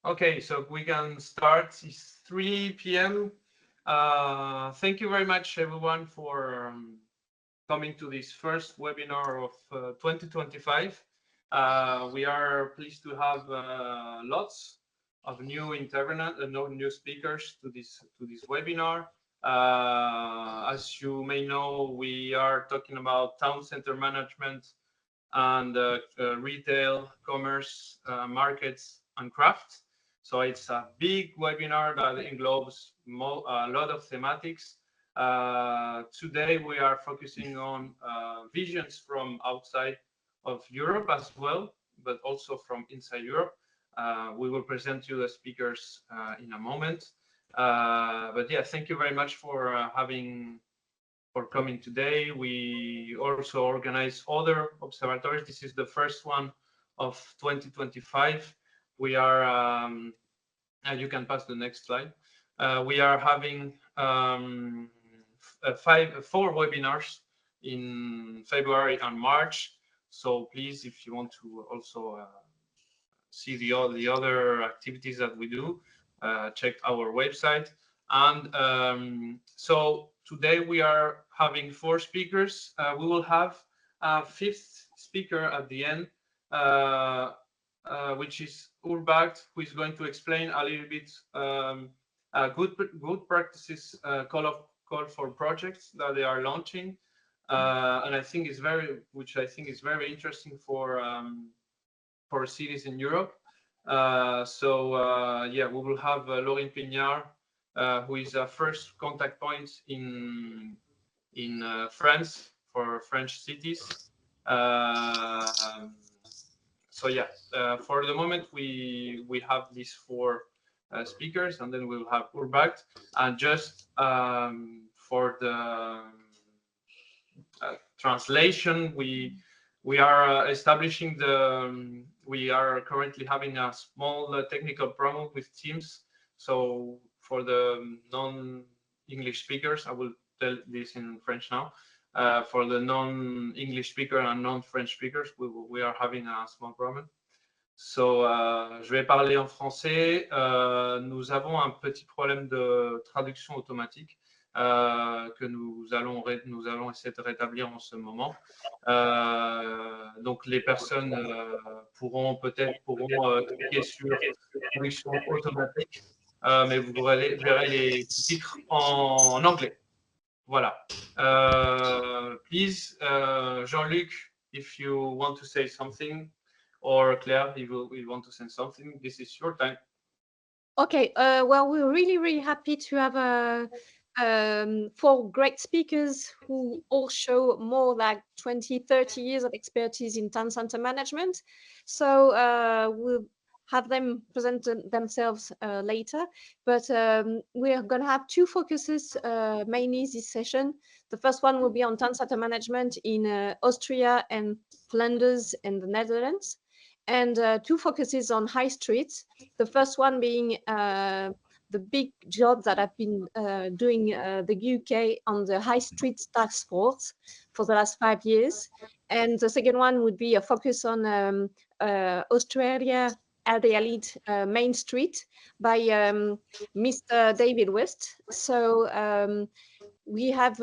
Okay, so we can start. It's 3 p.m. Thank you very much, everyone, for coming to this first webinar of 2025. We are pleased to have lots of new new speakers to this webinar. As you may know, we are talking about town center management and retail, commerce, markets, and crafts. So it's a big webinar that englobes a lot of thematics. Today we are focusing on visions from outside of Europe as well, but also from inside Europe. We will present you the speakers in a moment. But yeah, thank you very much for coming today. We also organize other observatories. This is the first one of 2025. We are, you can pass the next slide. We are having 4 webinars in February and March. So please, if you want to also see the other activities that we do, check our website. And so today we are having 4 speakers. We will have a 5th speaker at the end, which is Urbach, who is going to explain a little bit good practices call for projects that they are launching, and I think is very interesting for cities in Europe. Yeah, we will have Lauren Pignard, who is a first contact point in France for French cities. So yeah, for the moment we have these 4 speakers, and then we'll have Urbach. And just for the translation, we are establishing we are currently having a small technical problem with Teams. So for the non-English speakers, I will tell this in French now. For the non-English speaker and non-French speakers, we are having a small problem. So, je vais parler en français. Nous avons un petit problème de traduction automatique que nous allons essayer de rétablir en ce moment. Donc, les personnes pourront cliquer sur traduction automatique, mais vous verrez les titres en anglais. Voilà. Please, Jean-Luc, if you want to say something, or Claire, if you want to say something, this is your time. Okay. Well, we're really happy to have 4 great speakers who all show more like 20-30 years of expertise in town center management. So we'll have them present themselves later, but we are going to have 2 focuses mainly this session. The first one will be on town center management in Austria and Flanders and the Netherlands, and 2 focuses on high streets. The first one being the big job that I've been doing the UK on the high street task force for the last 5 years. And the second one would be a focus on Australia, Adelaide Main Street by Mr. David West. So we have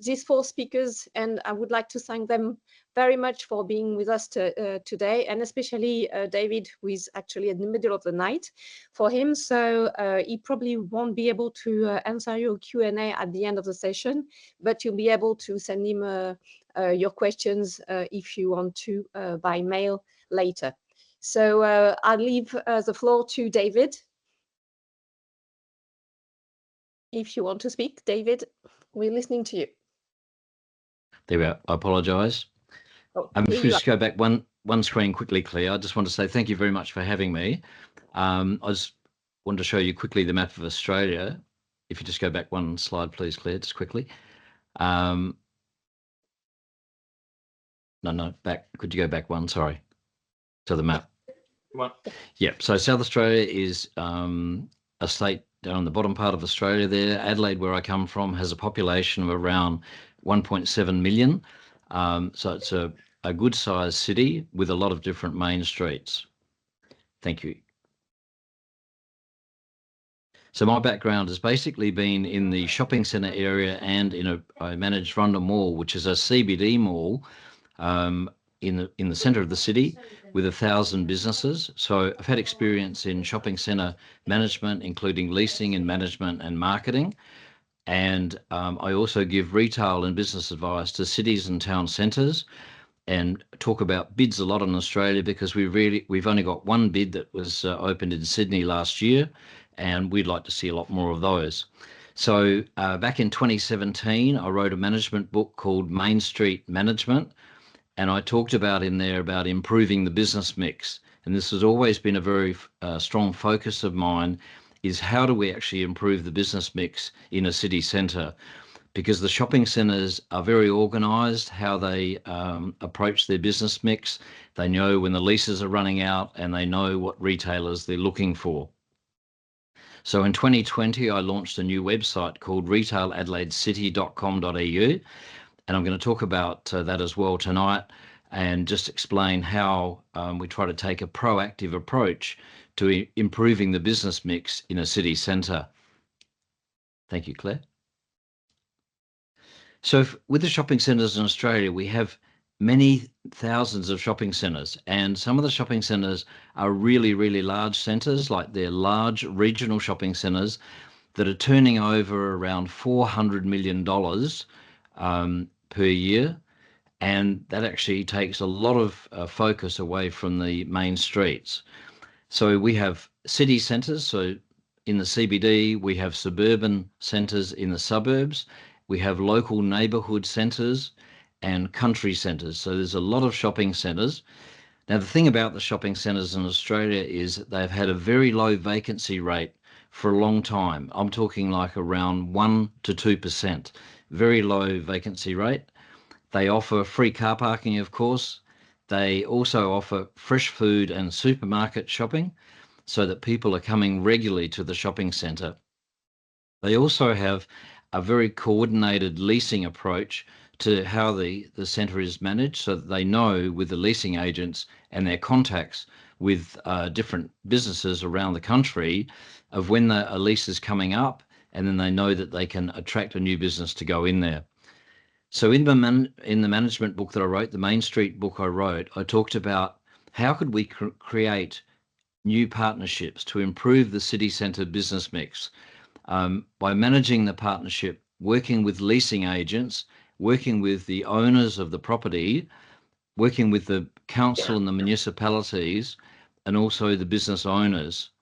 these 4 speakers, and I would like to thank them very much for being with us today, and especially David, who is actually in the middle of the night for him. So he probably won't be able to answer your Q&A at the end of the session, but you'll be able to send him your questions if you want to by mail later. So I'll leave the floor to David. If you want to speak, David, we're listening to you. There we are. I apologise. If we just go back one screen quickly, Claire, I just want to say thank you very much for having me. I just wanted to show you quickly the map of Australia. If you just go back one slide, please, Claire, just quickly. No, back. Could you go back one? Sorry. To the map. One. Yeah. So South Australia is a state down in the bottom part of Australia there. Adelaide, where I come from, has a population of around 1.7 million. So it's a good sized city with a lot of different main streets. Thank you. So my background has basically been in the shopping centre area, and I managed Rundle Mall, which is a CBD mall in the centre of the city with 1,000 businesses. So I've had experience in shopping centre management, including leasing and management and marketing. And I also give retail and business advice to cities and town centres, and talk about bids a lot in Australia, because we've only got one bid that was opened in Sydney last year, and we'd like to see a lot more of those. So back in 2017, I wrote a management book called Main Street Management, and I talked about in there about improving the business mix. And this has always been a very strong focus of mine, is how do we actually improve the business mix in a city centre? Because the shopping centres are very organised, how they approach their business mix. They know when the leases are running out, and they know what retailers they're looking for. So in 2020, I launched a new website called retailadelaidecity.com.au, and I'm going to talk about that as well tonight, and just explain how we try to take a proactive approach to improving the business mix in a city centre. Thank you, Claire. So with the shopping centres in Australia, we have many thousands of shopping centres, and some of the shopping centres are really, really large centres, like they're large regional shopping centres that are turning over around $400 million per year, and that actually takes a lot of focus away from the main streets. So we have city centres, so in the CBD, we have suburban centres in the suburbs, we have local neighbourhood centres and country centres. So there's a lot of shopping centres. Now, the thing about the shopping centres in Australia is that they've had a very low vacancy rate for a long time. I'm talking like around 1 to 2%, very low vacancy rate. They offer free car parking, of course. They also offer fresh food and supermarket shopping, so that people are coming regularly to the shopping centre. They also have a very coordinated leasing approach to how the centre is managed, so that they know with the leasing agents and their contacts with different businesses around the country of when a lease is coming up, and then they know that they can attract a new business to go in there. So in the management book that I wrote, the Main Street book I wrote, I talked about how could we create new partnerships to improve the city centre business mix by managing the partnership, working with leasing agents, working with the owners of the property, working with the council and the municipalities, and also the business owners,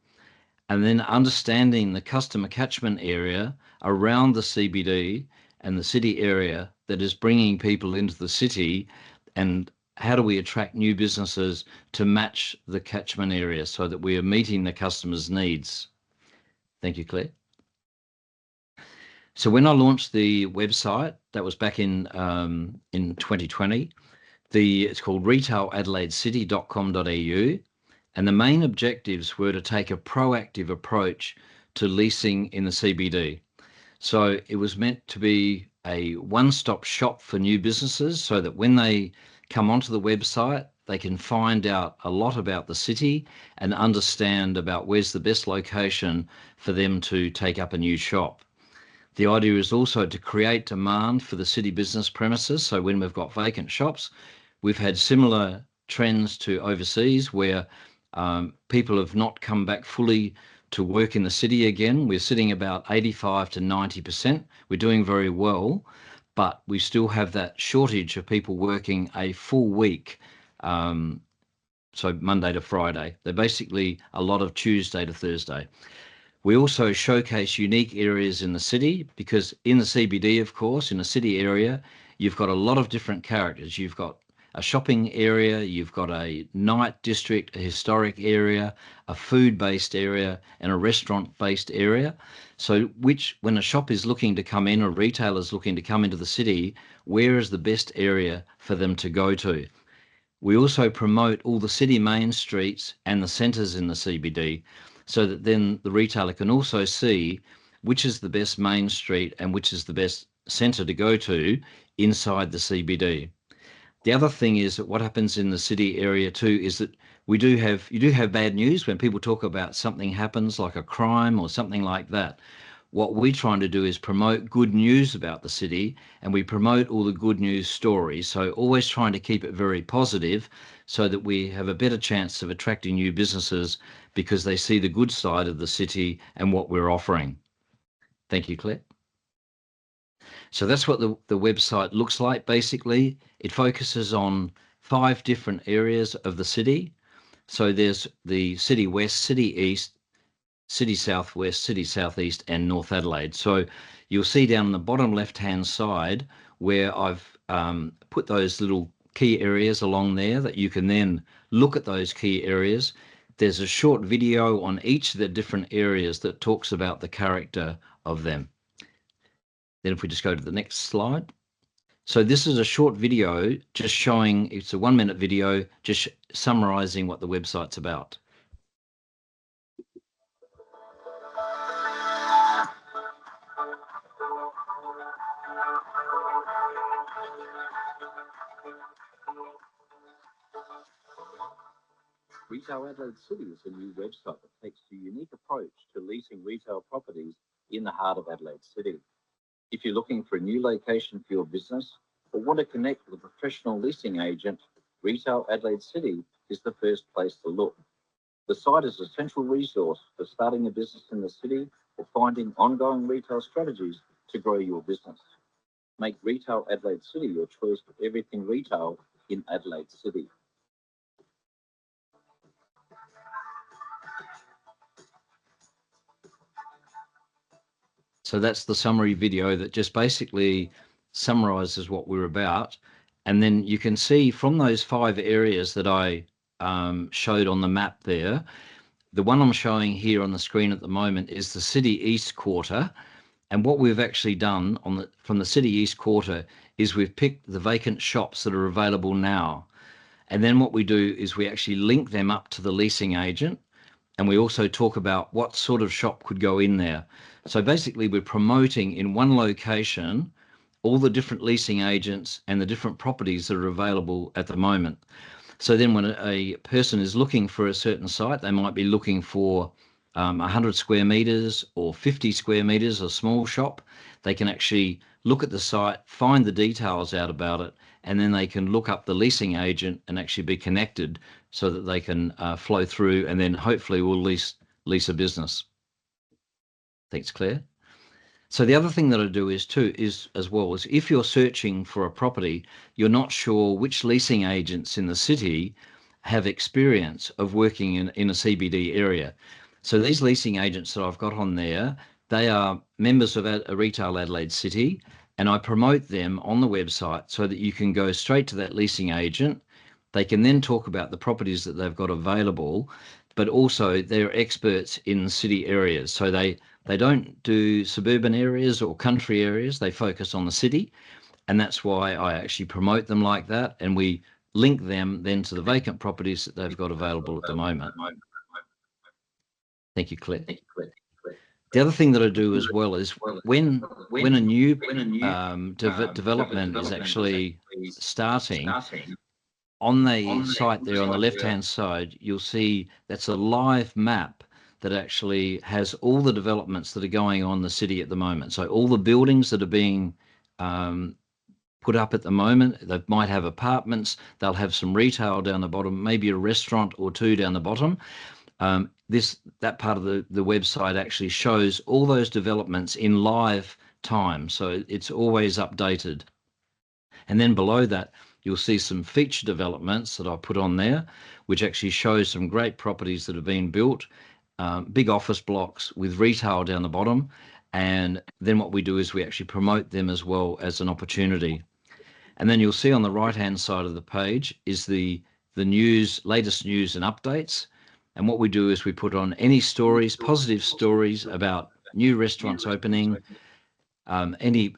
and then understanding the customer catchment area around the CBD and the city area that is bringing people into the city, and how do we attract new businesses to match the catchment area so that we are meeting the customer's needs. Thank you, Claire. So when I launched the website, that was back in 2020, it's called retailadelaidecity.com.au, and the main objectives were to take a proactive approach to leasing in the CBD. So it was meant to be a one-stop shop for new businesses, so that when they come onto the website, they can find out a lot about the city and understand about where's the best location for them to take up a new shop. The idea is also to create demand for the city business premises. So when we've got vacant shops, we've had similar trends to overseas where people have not come back fully to work in the city again. We're sitting about 85 to 90%. We're doing very well, but we still have that shortage of people working a full week. So Monday to Friday. They're basically a lot of Tuesday to Thursday. We also showcase unique areas in the city, because in the CBD, of course, in a city area, you've got a lot of different characters. You've got a shopping area, you've got a night district, a historic area, a food-based area, and a restaurant-based area. So when a shop is looking to come in, or a retailer is looking to come into the city, where is the best area for them to go to? We also promote all the city main streets and the centres in the CBD, so that then the retailer can also see which is the best main street and which is the best centre to go to inside the CBD. The other thing is that what happens in the city area too is that you do have bad news when people talk about something happens like a crime or something like that. What we're trying to do is promote good news about the city, and we promote all the good news stories. So always trying to keep it very positive so that we have a better chance of attracting new businesses because they see the good side of the city and what we're offering. Thank you, Claire. So that's what the website looks like. Basically, it focuses on 5 different areas of the city. So there's the City West, City East, City Southwest, City Southeast, and North Adelaide. So you'll see down the bottom left-hand side where I've put those little key areas along there that you can then look at those key areas. There's a short video on each of the different areas that talks about the character of them. Then if we just go to the next slide. So this is a short video just showing, it's a 1-minute video, just summarizing what the website's about. Retail Adelaide City is a new website that takes a unique approach to leasing retail properties in the heart of Adelaide City. If you're looking for a new location for your business or want to connect with a professional leasing agent, Retail Adelaide City is the first place to look. The site is a central resource for starting a business in the city or finding ongoing retail strategies to grow your business. Make Retail Adelaide City your choice for everything retail in Adelaide City. So that's the summary video that just basically summarizes what we're about. And then you can see from those 5 areas that I showed on the map there, the one I'm showing here on the screen at the moment is the City East Quarter. And what we've actually done from the City East Quarter is we've picked the vacant shops that are available now. And then what we do is we actually link them up to the leasing agent. And we also talk about what sort of shop could go in there. So basically we're promoting in one location all the different leasing agents and the different properties that are available at the moment. So then when a person is looking for a certain site, they might be looking for 100 square meters or 50 square meters, a small shop. They can actually look at the site, find the details out about it, and then they can look up the leasing agent and actually be connected so that they can flow through, and then hopefully we'll lease a business. Thanks, Claire. So the other thing that I do is if you're searching for a property, you're not sure which leasing agents in the city have experience of working in a CBD area. So these leasing agents that I've got on there, they are members of a Retail Adelaide City, and I promote them on the website so that you can go straight to that leasing agent. They can then talk about the properties that they've got available, but also they're experts in city areas. So they don't do suburban areas or country areas. They focus on the city, and that's why I actually promote them like that. And we link them then to the vacant properties that they've got available at the moment. Thank you, Claire. The other thing that I do as well is when a new development is actually starting, on the site there on the left-hand side, you'll see that's a live map that actually has all the developments that are going on in the city at the moment. So all the buildings that are being put up at the moment, they might have apartments, they'll have some retail down the bottom, maybe a restaurant or 2 down the bottom. That part of the website actually shows all those developments in live time, so it's always updated. And then below that, you'll see some feature developments that I put on there, which actually shows some great properties that have been built, big office blocks with retail down the bottom. And then what we do is we actually promote them as well as an opportunity. And then you'll see on the right-hand side of the page is the news, latest news and updates. And what we do is we put on any stories, positive stories about new restaurants opening, any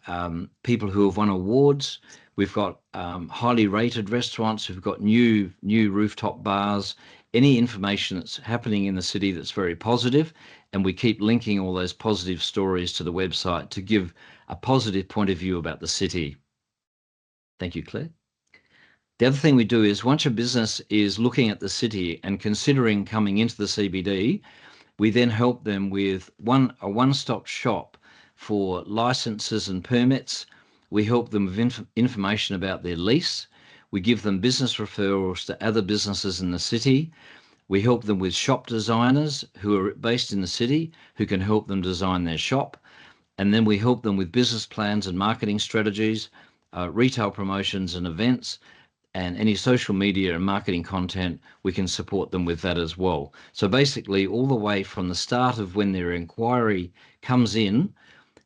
people who have won awards. We've got highly rated restaurants. We've got new rooftop bars, any information that's happening in the city that's very positive. And we keep linking all those positive stories to the website to give a positive point of view about the city. Thank you, Claire. The other thing we do is once a business is looking at the city and considering coming into the CBD, we then help them with a one-stop shop for licenses and permits. We help them with information about their lease. We give them business referrals to other businesses in the city. We help them with shop designers who are based in the city who can help them design their shop. And then we help them with business plans and marketing strategies, retail promotions and events, and any social media and marketing content, we can support them with that as well. So basically all the way from the start of when their inquiry comes in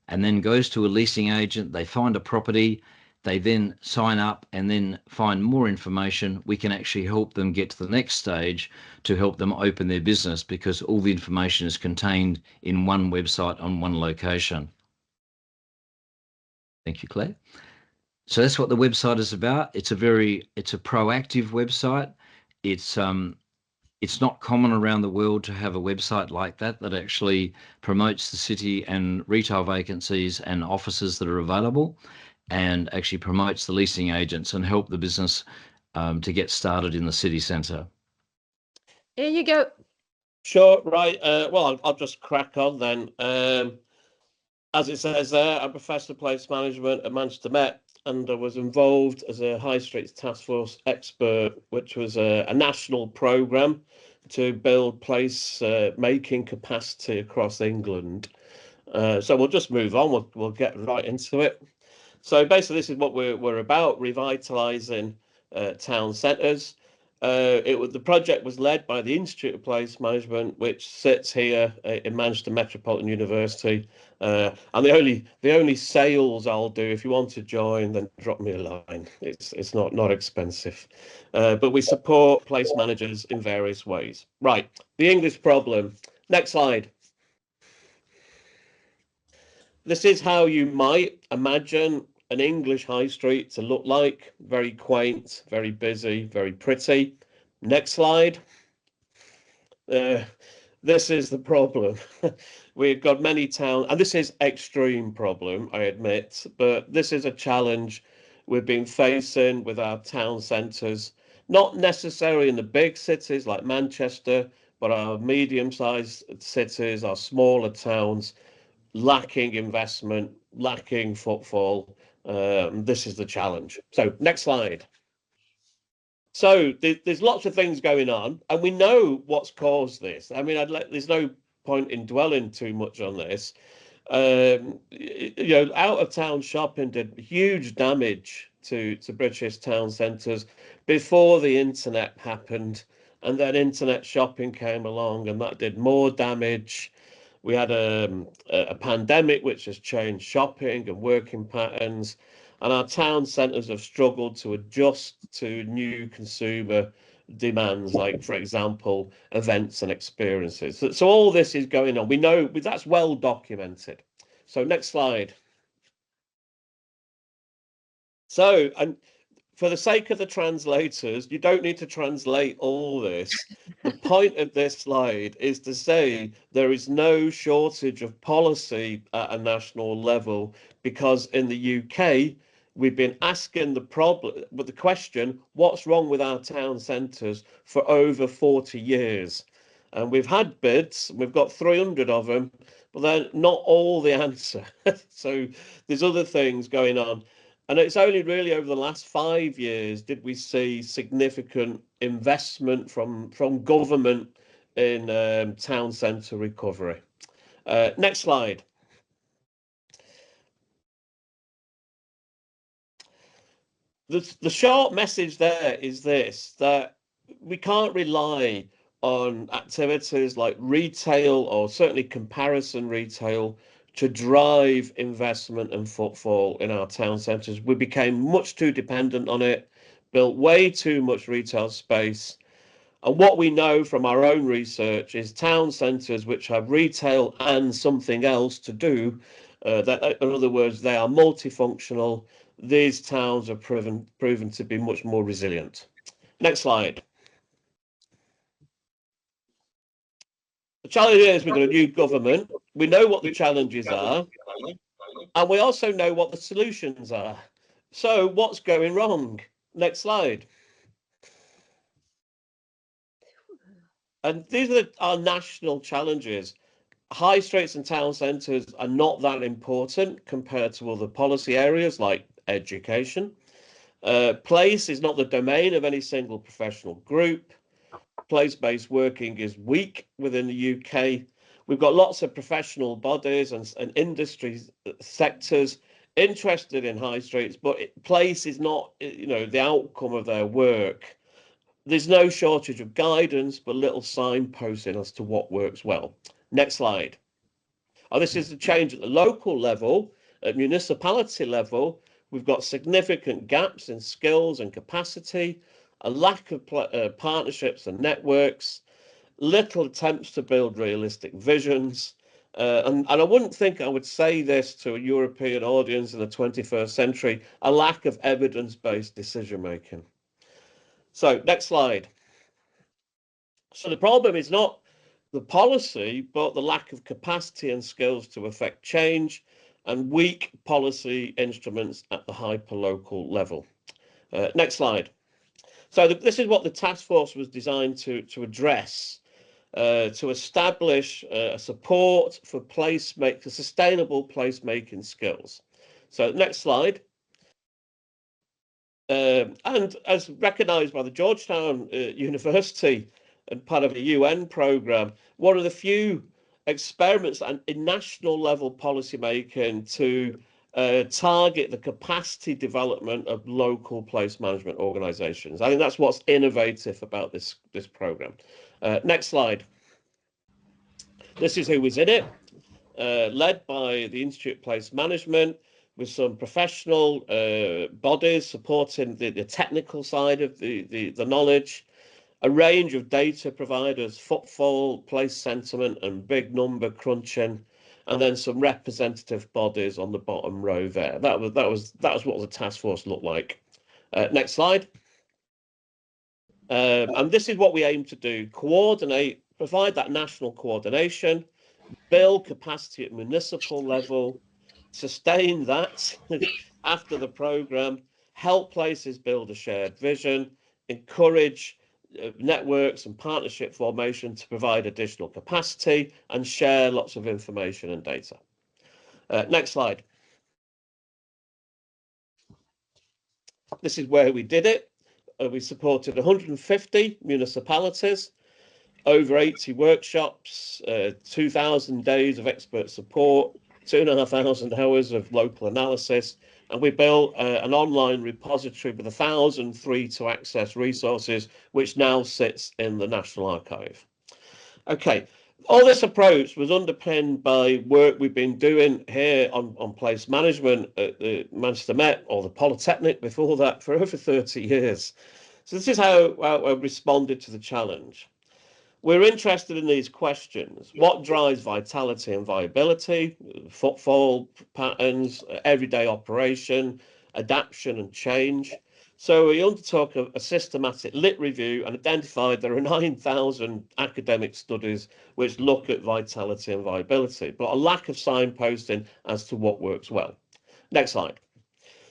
and then goes to a leasing agent, they find a property, they then sign up and then find more information, we can actually help them get to the next stage to help them open their business because all the information is contained in one website on one location. Thank you, Claire. So that's what the website is about. It's a proactive website. It's not common around the world to have a website like that actually promotes the city and retail vacancies and offices that are available, and actually promotes the leasing agents and help the business to get started in the city centre. Here you go. Sure, right. Well, I'll just crack on then. As it says there, I'm Professor of Place Management at Manchester Met, and I was involved as a High Streets Task Force expert, which was a national programme to build place making capacity across England. So we'll just move on. We'll get right into it. So basically, this is what we're about: revitalising town centres. The project was led by the Institute of Place Management, which sits here in Manchester Metropolitan University. And the only sales I'll do, if you want to join, then drop me a line. It's not expensive, but we support place managers in various ways. Right, the English problem. Next slide. This is how you might imagine an English high street to look like: very quaint, very busy, very pretty. Next slide. This is the problem. We've got many towns, and this is extreme problem, I admit, but this is a challenge we've been facing with our town centres, not necessarily in the big cities like Manchester, but our medium-sized cities, our smaller towns, lacking investment, lacking footfall. This is the challenge. So next slide. So there's lots of things going on, and we know what's caused this. I mean, there's no point in dwelling too much on this. Out of town shopping did huge damage to British town centres before the internet happened, and then internet shopping came along, and that did more damage. We had a pandemic which has changed shopping and working patterns, and our town centres have struggled to adjust to new consumer demands, like, for example, events and experiences. So all this is going on. We know that's well documented. So next slide. So, and for the sake of the translators, you don't need to translate all this. The point of this slide is to say there is no shortage of policy at a national level, because in the UK, we've been asking the question, what's wrong with our town centres, for over 40 years. And we've had bids, we've got 300 of them, but they're not all the answer. So there's other things going on. And it's only really over the last 5 years did we see significant investment from government in town centre recovery. Next slide. The short message there is this: that we can't rely on activities like retail, or certainly comparison retail, to drive investment and footfall in our town centres. We became much too dependent on it, built way too much retail space. And what we know from our own research is town centres which have retail and something else to do, that, in other words, they are multifunctional. These towns are proven to be much more resilient. Next slide. The challenge is we've got a new government. We know what the challenges are, and we also know what the solutions are. So what's going wrong? Next slide. And these are our national challenges. High streets and town centres are not that important compared to other policy areas like education. Place is not the domain of any single professional group. Place-based working is weak within the UK. We've got lots of professional bodies and industry sectors interested in high streets, but place is not, the outcome of their work. There's no shortage of guidance, but little signposting as to what works well. Next slide. This is the change at the local level, at municipality level. We've got significant gaps in skills and capacity, a lack of partnerships and networks, little attempts to build realistic visions. And I wouldn't think I would say this to a European audience in the 21st century, a lack of evidence-based decision making. So next slide. So the problem is not the policy, but the lack of capacity and skills to affect change and weak policy instruments at the hyperlocal level. Next slide. So this is what the task force was designed to address, to establish support for sustainable placemaking skills. So next slide. And as recognised by the Georgetown University and part of a UN programme, one of the few experiments in national level policy making to target the capacity development of local place management organisations. I think that's what's innovative about this programme. Next slide. This is who was in it, led by the Institute of Place Management, with some professional bodies supporting the technical side of the knowledge, a range of data providers, footfall, place sentiment, and big number crunching, and then some representative bodies on the bottom row there. That was what the task force looked like. Next slide. And this is what we aim to do: coordinate, provide that national coordination, build capacity at municipal level, sustain that after the programme, help places build a shared vision, encourage networks and partnership formation to provide additional capacity, and share lots of information and data. Next slide. This is where we did it. We supported 150 municipalities, over 80 workshops, 2,000 days of expert support, 2,500 hours of local analysis, and we built an online repository with 1,000 free-to-access resources, which now sits in the National Archive. Okay, all this approach was underpinned by work we've been doing here on place management at the Manchester Met, or the Polytechnic before that, for over 30 years. So this is how I responded to the challenge. We're interested in these questions. What drives vitality and viability, footfall patterns, everyday operation, adaptation and change? So we undertook a systematic lit review and identified there are 9,000 academic studies which look at vitality and viability, but a lack of signposting as to what works well. Next slide.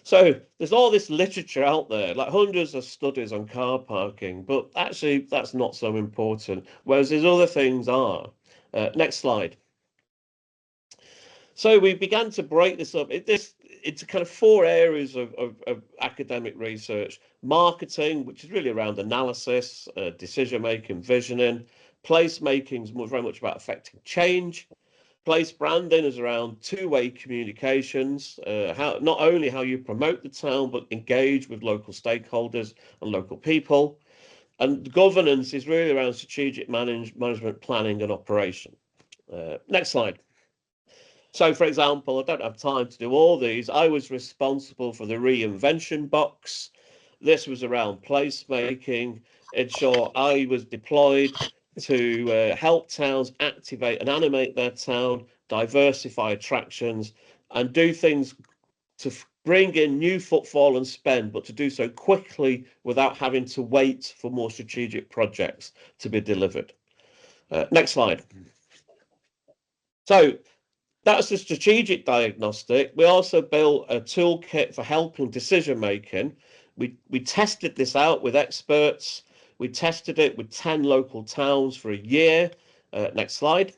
So there's all this literature out there, like hundreds of studies on car parking, but actually that's not so important, whereas these other things are. Next slide. So we began to break this up into kind of 4 areas of academic research: marketing, which is really around analysis, decision-making, visioning; placemaking is very much about affecting change; place branding is around two-way communications, not only how you promote the town, but engage with local stakeholders and local people; and governance is really around strategic management, planning and operation. Next slide. So, for example, I don't have time to do all these. I was responsible for the reinvention box. This was around placemaking. In short, I was deployed to help towns activate and animate their town, diversify attractions, and do things to bring in new footfall and spend, but to do so quickly without having to wait for more strategic projects to be delivered. Next slide. So that's the strategic diagnostic. We also built a toolkit for helping decision making. We tested this out with experts. We tested it with 10 local towns for a year. Next slide.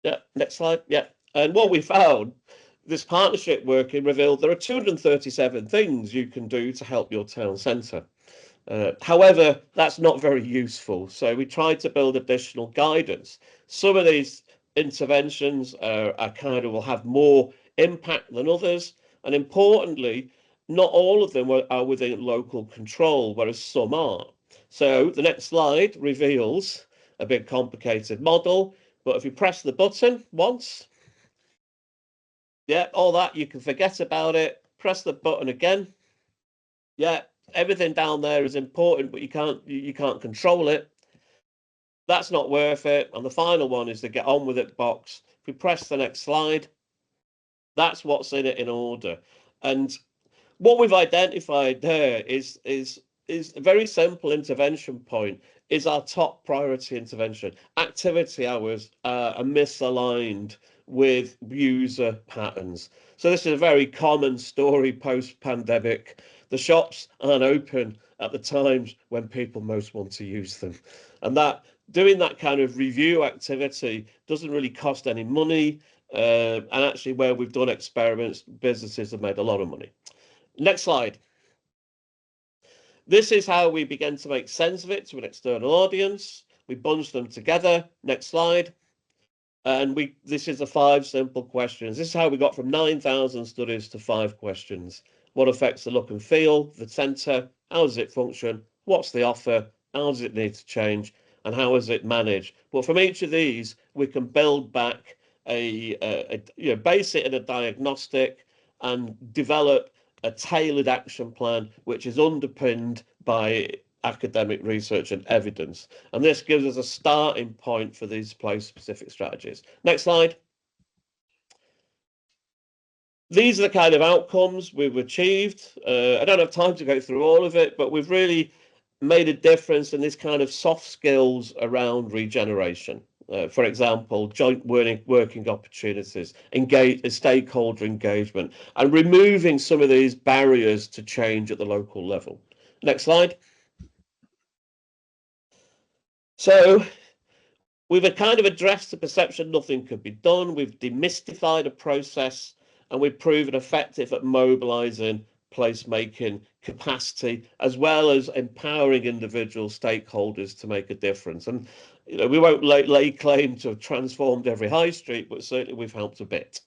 Yeah, next slide. Yeah. And what we found, this partnership working revealed there are 237 things you can do to help your town centre. However, that's not very useful. So we tried to build additional guidance. Some of these interventions are kind of will have more impact than others. And importantly, not all of them are within local control, whereas some are. So the next slide reveals a bit complicated model. But if you press the button once, yeah, all that, you can forget about it. Press the button again. Yeah, everything down there is important, but you can't control it. That's not worth it. And the final one is the get on with it box. If we press the next slide, that's what's in it in order. And what we've identified there is a very simple intervention point, is our top priority intervention. Activity hours are misaligned with user patterns. So this is a very common story post-pandemic. The shops aren't open at the times when people most want to use them. And that doing that kind of review activity doesn't really cost any money. And actually, where we've done experiments, businesses have made a lot of money. Next slide. This is how we begin to make sense of it to an external audience. We bunch them together. Next slide. And this is the 5 simple questions. This is how we got from 9,000 studies to 5 questions. What affects the look and feel, the centre? How does it function? What's the offer? How does it need to change? And how is it managed? But from each of these, we can build back base it in a diagnostic and develop a tailored action plan, which is underpinned by academic research and evidence. And this gives us a starting point for these place-specific strategies. Next slide. These are the kind of outcomes we've achieved. I don't have time to go through all of it, but we've really made a difference in this kind of soft skills around regeneration. For example, joint working opportunities, stakeholder engagement, and removing some of these barriers to change at the local level. Next slide. So we've kind of addressed the perception nothing could be done. We've demystified a process, and we've proven effective at mobilizing placemaking capacity, as well as empowering individual stakeholders to make a difference. And we won't lay claim to have transformed every high street, but certainly we've helped a bit.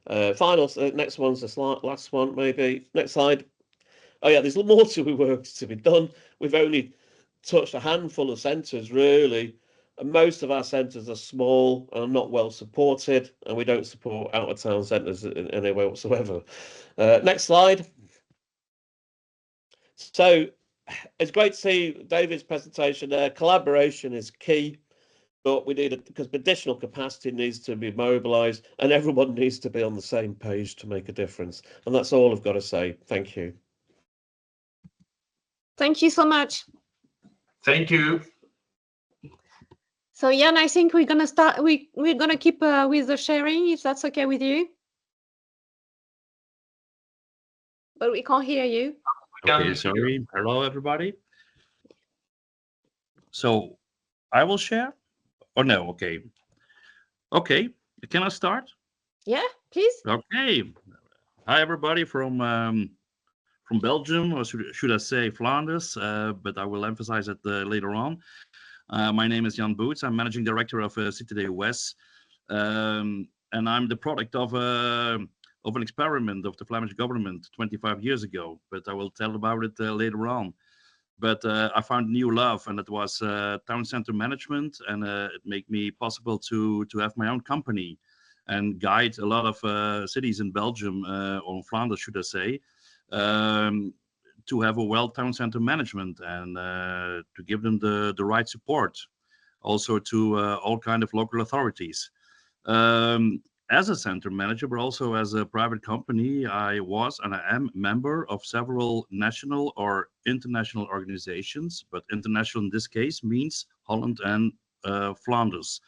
Next one's the last one, maybe. Next slide. Oh yeah, there's more work to be done. We've only touched a handful of centres, really. And most of our centres are small and not well supported, and we don't support out-of-town centres in any way whatsoever. Next slide. So it's great to see David's presentation there. Collaboration is key, but we need because additional capacity needs to be mobilised, and everyone needs to be on the same page to make a difference. And that's all I've got to say. Thank you. Thank you so much. Thank you. So Jan, I think we're gonna start. We're gonna keep with the sharing, if that's okay with you. But we can't hear you. Okay, sorry. Hello, everybody. So I will share or no? Okay. Okay. Can I start? Yeah, please. Okay. Hi, everybody from Belgium, or should I say Flanders? But I will emphasize it later on. My name is Jan Boots. I'm managing director of Cité des Ouest, and I'm the product of an experiment of the Flemish government 25 years ago. But I will tell about it later on. But I found new love, and it was town center management, and it made me possible to have my own company and guide a lot of cities in Belgium, or Flanders, should I say, to have a well town center management and to give them the right support, also to all kind of local authorities. As a center manager, but also as a private company, I was and I am member of several national or international organizations, but international in this case means Holland and Flanders.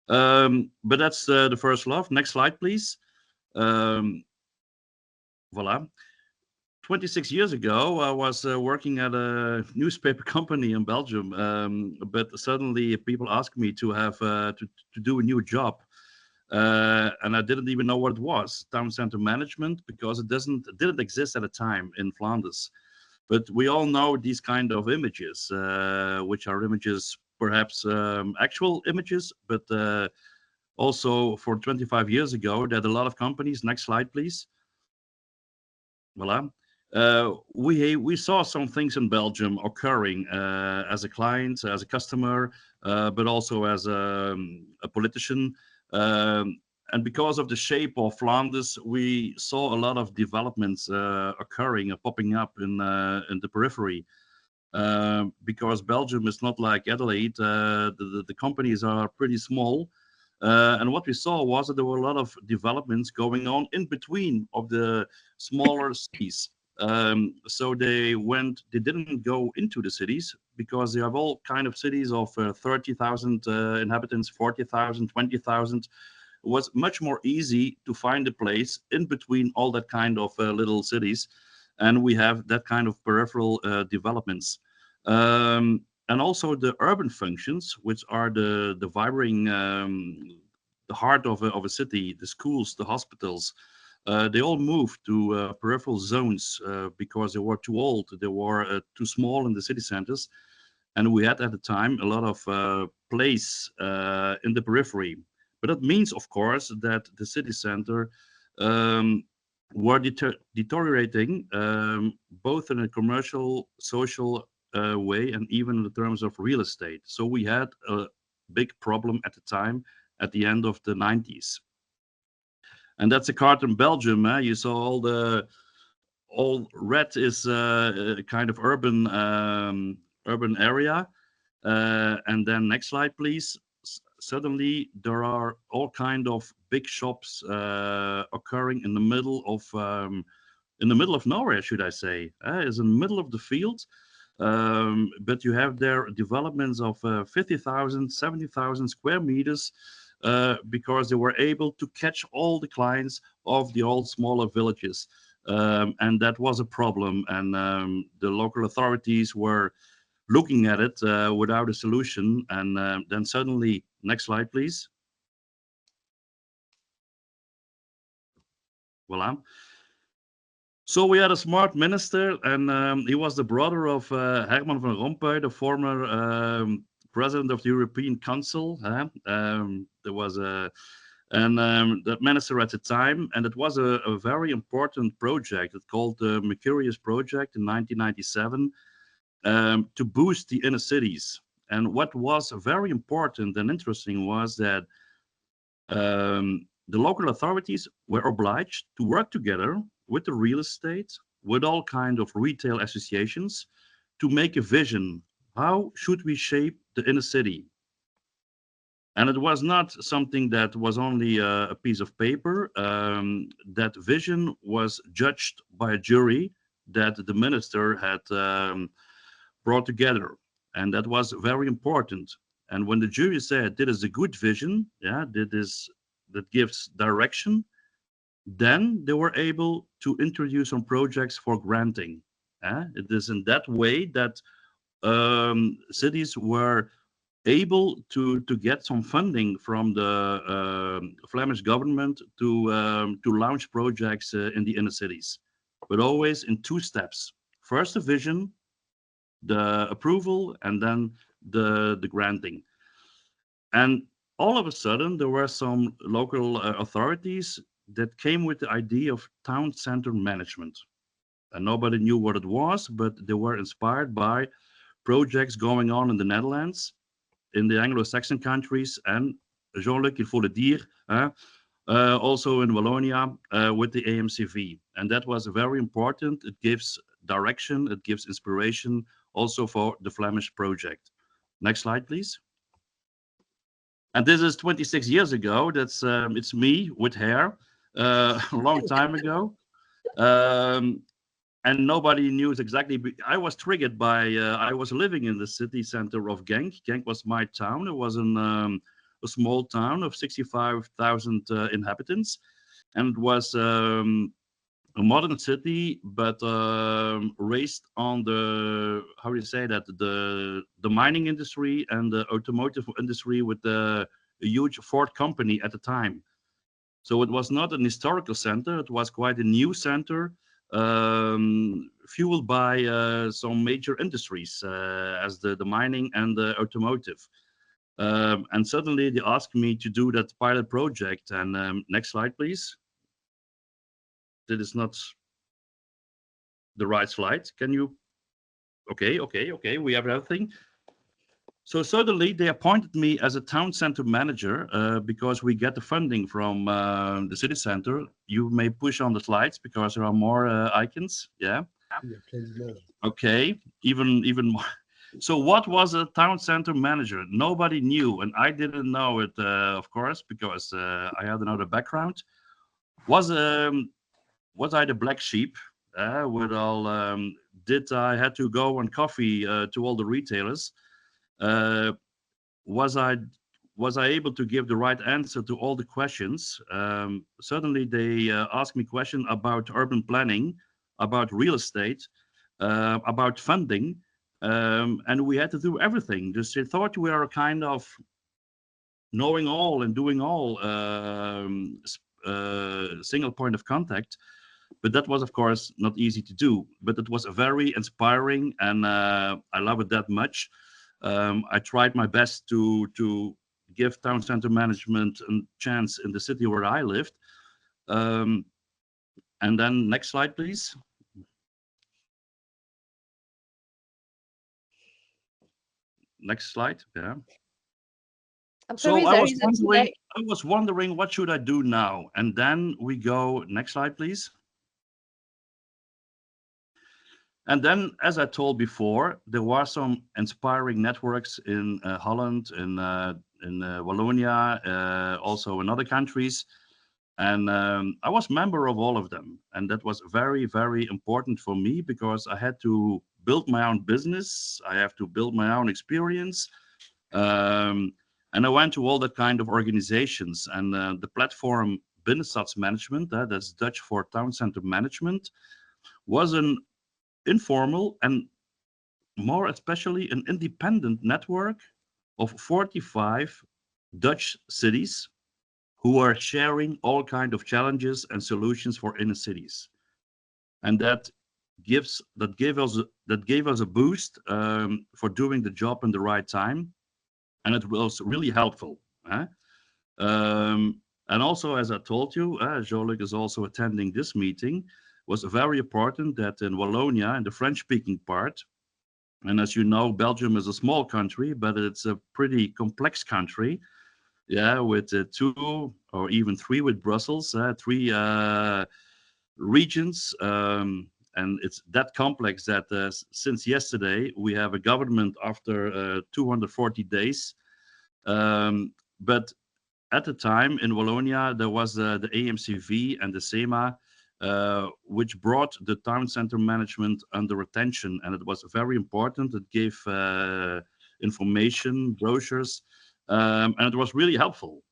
But that's the first love. Next slide, please. Voila. 26 years ago, I was working at a newspaper company in Belgium, but suddenly people asked me to have to do a new job, and I didn't even know what it was, town center management, because it didn't exist at the time in Flanders. But we all know these kind of images, which are images, perhaps actual images, but also for 25 years ago, there had a lot of companies. Next slide, please. Voila. We saw some things in Belgium occurring as a client, as a customer, but also as a politician. And because of the shape of Flanders, we saw a lot of developments occurring and popping up in the periphery. Because Belgium is not like Adelaide, the companies are pretty small. And what we saw was that there were a lot of developments going on in between of the smaller cities. So they didn't go into the cities because they have all kind of cities of 30,000 inhabitants, 40,000, 20,000. It was much more easy to find a place in between all that kind of little cities. And we have that kind of peripheral developments. And also the urban functions, which are the vibrating, the heart of a city, the schools, the hospitals, they all moved to peripheral zones because they were too old, they were too small in the city centers. And we had at the time a lot of place in the periphery. But that means, of course, that the city center were deteriorating both in a commercial, social way, and even in terms of real estate. So we had a big problem at the time, at the end of the 90s. And that's a card in Belgium. You saw all red is a kind of urban area. And then next slide, please. Suddenly there are all kind of big shops occurring in the middle of nowhere, should I say. It's in the middle of the field. But you have there developments of 50,000, 70,000 square meters because they were able to catch all the clients of the old smaller villages. And that was a problem. And the local authorities were looking at it without a solution. And then suddenly, next slide, please. Voila. So we had a smart minister, and he was the brother of Herman van Rompuy, the former president of the European Council. There was that minister at the time, and it was a very important project. It's called the Mercurius Project in 1997 to boost the inner cities. And what was very important and interesting was that the local authorities were obliged to work together with the real estate, with all kinds of retail associations, to make a vision. How should we shape the inner city? And it was not something that was only a piece of paper. That vision was judged by a jury that the minister had brought together. And that was very important. And when the jury said, "This is a good vision, that gives direction," then they were able to introduce some projects for granting. It is in that way that cities were able to get some funding from the Flemish government to launch projects in the inner cities, but always in two steps. First, the vision, the approval, and then the granting. And all of a sudden, there were some local authorities that came with the idea of town center management. And nobody knew what it was, but they were inspired by projects going on in the Netherlands, in the Anglo-Saxon countries, and Jean-Luc, il faut le dire, also in Wallonia with the AMCV. And that was very important. It gives direction, it gives inspiration also for the Flemish project. Next slide, please. And this is 26 years ago. That's it's me with hair, a long time ago. And nobody knew exactly. I was triggered by, I was living in the city center of Genk. Genk was my town. It was a small town of 65,000 inhabitants. And it was a modern city, but raised on the, how do you say that, the mining industry and the automotive industry with a huge Ford company at the time. So it was not an historical center. It was quite a new center, fueled by some major industries as the mining and the automotive. And suddenly they asked me to do that pilot project. And next slide, please. That is not the right slide. Can you? Okay. We have everything. So suddenly they appointed me as a town center manager because we get the funding from the city center. You may push on the slides because there are more icons. Yeah. Okay. Even more. So what was a town center manager? Nobody knew, and I didn't know it, of course, because I had another background. Was I the black sheep? With all, did I had to go on coffee to all the retailers? Was I able to give the right answer to all the questions? Suddenly they asked me questions about urban planning, about real estate, about funding, and we had to do everything. Just they thought we are a kind of knowing all and doing all, single point of contact. But that was, of course, not easy to do. But it was very inspiring, and I love it that much. I tried my best to give town center management a chance in the city where I lived. And then next slide, please. Next slide. Yeah. I'm sorry, I was wondering what should I do now? And then we go, next slide, please. And then, as I told before, there were some inspiring networks in Holland, in Wallonia, also in other countries. And I was member of all of them. And that was very, very important for me because I had to build my own business. I have to build my own experience. And I went to all that kind of organizations. And the platform Binnenstadsmanagement, that's Dutch for town center management, was an informal and more especially an independent network of 45 Dutch cities who are sharing all kinds of challenges and solutions for inner cities. And that gave us a boost for doing the job in the right time. And it was really helpful. And also, as I told you, Jean-Luc is also attending this meeting. Was very important that in Wallonia, in the French-speaking part, and as you know, Belgium is a small country, but it's a pretty complex country, with 2 or even 3 with Brussels, 3 regions, and it's that complex that since yesterday we have a government after 240 days, but at the time in Wallonia there was the AMCV and the TOCEMA, which brought the town center management under attention, and it was very important. It gave information, brochures, and it was really helpful.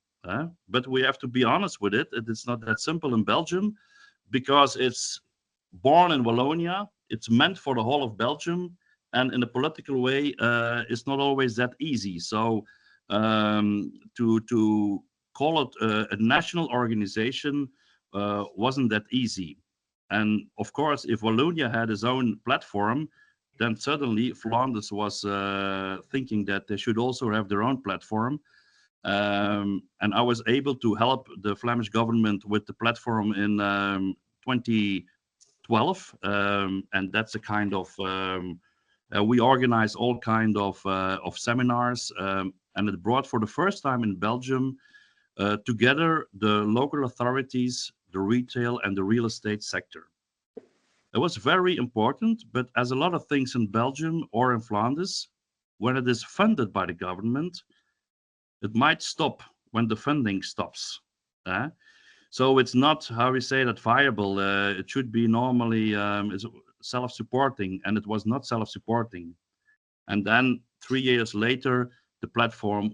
But we have to be honest with it. It's not that simple in Belgium because it's born in Wallonia. It's meant for the whole of Belgium, and in a political way, it's not always that easy. So to call it a national organization wasn't that easy. And of course, if Wallonia had its own platform, then suddenly Flanders was thinking that they should also have their own platform. And I was able to help the Flemish government with the platform in 2012. And that's a kind of, we organized all kind of seminars, and it brought for the first time in Belgium together the local authorities, the retail and the real estate sector. It was very important, but as a lot of things in Belgium or in Flanders, when it is funded by the government, it might stop when the funding stops. So it's not, how we say that, viable. It should be normally self-supporting, and it was not self-supporting. And then 3 years later, the platform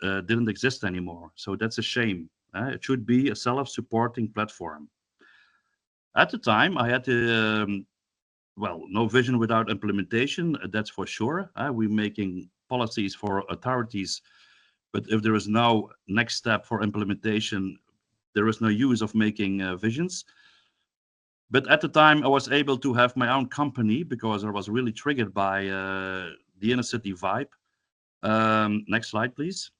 didn't exist anymore. So that's a shame. It should be a self-supporting platform. At the time, I had to, well, no vision without implementation, that's for sure. We're making policies for authorities, but if there is no next step for implementation, there is no use of making visions. But at the time, I was able to have my own company because I was really triggered by the inner city vibe. Next slide, please.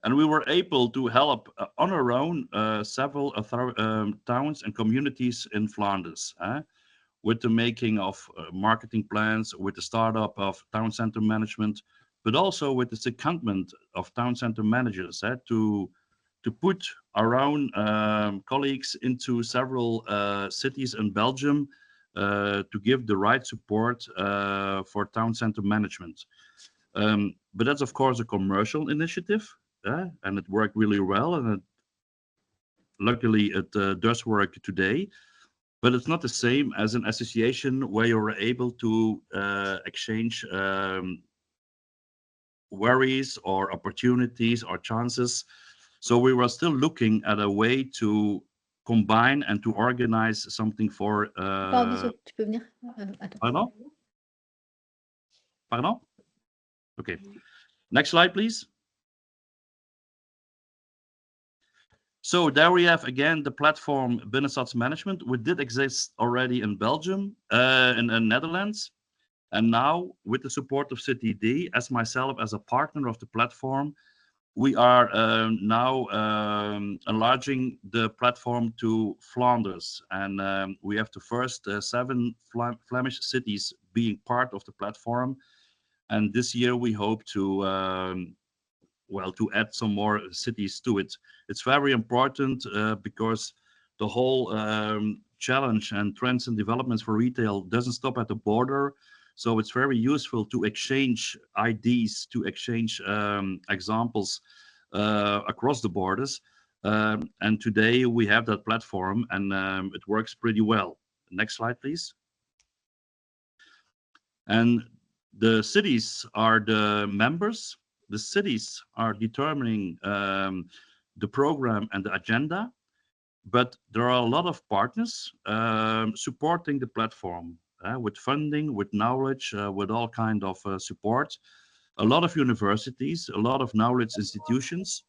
And we were able to help on our own several towns and communities in Flanders with the making of marketing plans, with the startup of town center management, but also with the secondment of town center managers to put our own colleagues into several cities in Belgium to give the right support for town center management. But that's of course a commercial initiative, and it worked really well, and luckily it does work today. But it's not the same as an association where you're able to exchange worries or opportunities or chances. So we were still looking at a way to combine and to organize something for. Pardon, tu peux venir? Attends. Pardon? Pardon? Okay. Next slide, please. So there we have again the platform Binnenstads Management, which did exist already in Belgium, in the Netherlands. And now with the support of CityD, as myself as a partner of the platform, we are now enlarging the platform to Flanders. And we have the first 7 Flemish cities being part of the platform. And this year we hope to well, to add some more cities to it. It's very important because the whole challenge and trends and developments for retail doesn't stop at the border. So it's very useful to exchange ideas, to exchange examples across the borders. And today we have that platform and it works pretty well. Next slide, please. And the cities are the members. The cities are determining the program and the agenda, but there are a lot of partners supporting the platform with funding, with knowledge, with all kind of support. A lot of universities, a lot of knowledge institutions,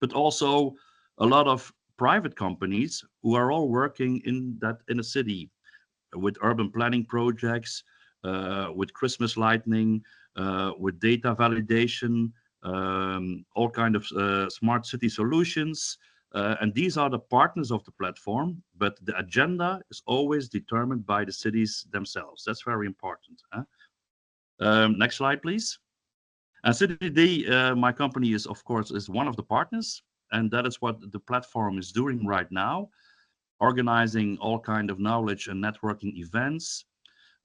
but also a lot of private companies who are all working in a city with urban planning projects, with Christmas lighting, with data validation, all kind of smart city solutions. And these are the partners of the platform, but the agenda is always determined by the cities themselves. That's very important. Next slide, please. And CityD, my company is, of course, is one of the partners, and that is what the platform is doing right now, organizing all kind of knowledge and networking events,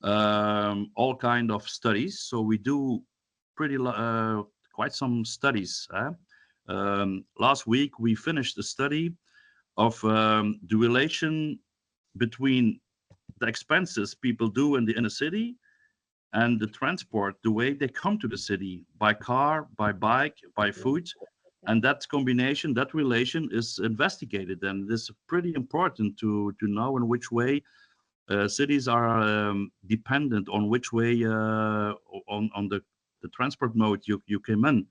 all kind of studies. So we do quite some studies. Last week we finished a study of the relation between the expenses people do in the inner city and the transport, the way they come to the city, by car, by bike, by foot. And that combination, that relation is investigated, and it's pretty important to know in which way cities are dependent on which way on the transport mode you came in.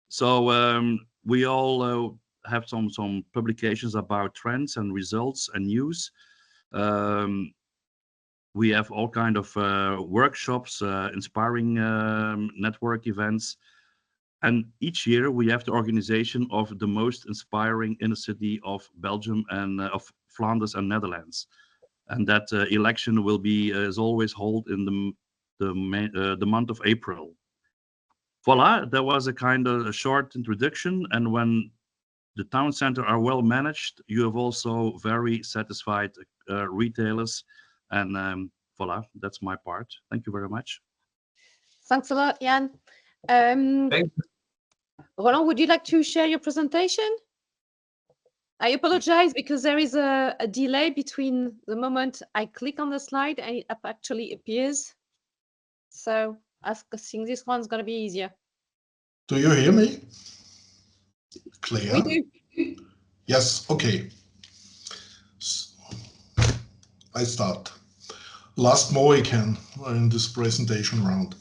So we all have some publications about trends and results and news. We have all kind of workshops, inspiring network events. And each year we have the organization of the most inspiring inner city of Belgium and of Flanders and Netherlands. And that election will be, as always, held in the month of April. Voila, that was a kind of a short introduction. And when the town center are well managed, you have also very satisfied retailers. And voila, that's my part. Thank you very much. Thanks a lot, Jan. Thank you. Roland, would you like to share your presentation? I apologize because there is a delay between the moment I click on the slide and it actually appears. So I think this one's going to be easier. Do you hear me? Clear? We do. Yes, okay. I start. Last Mohican in this presentation round.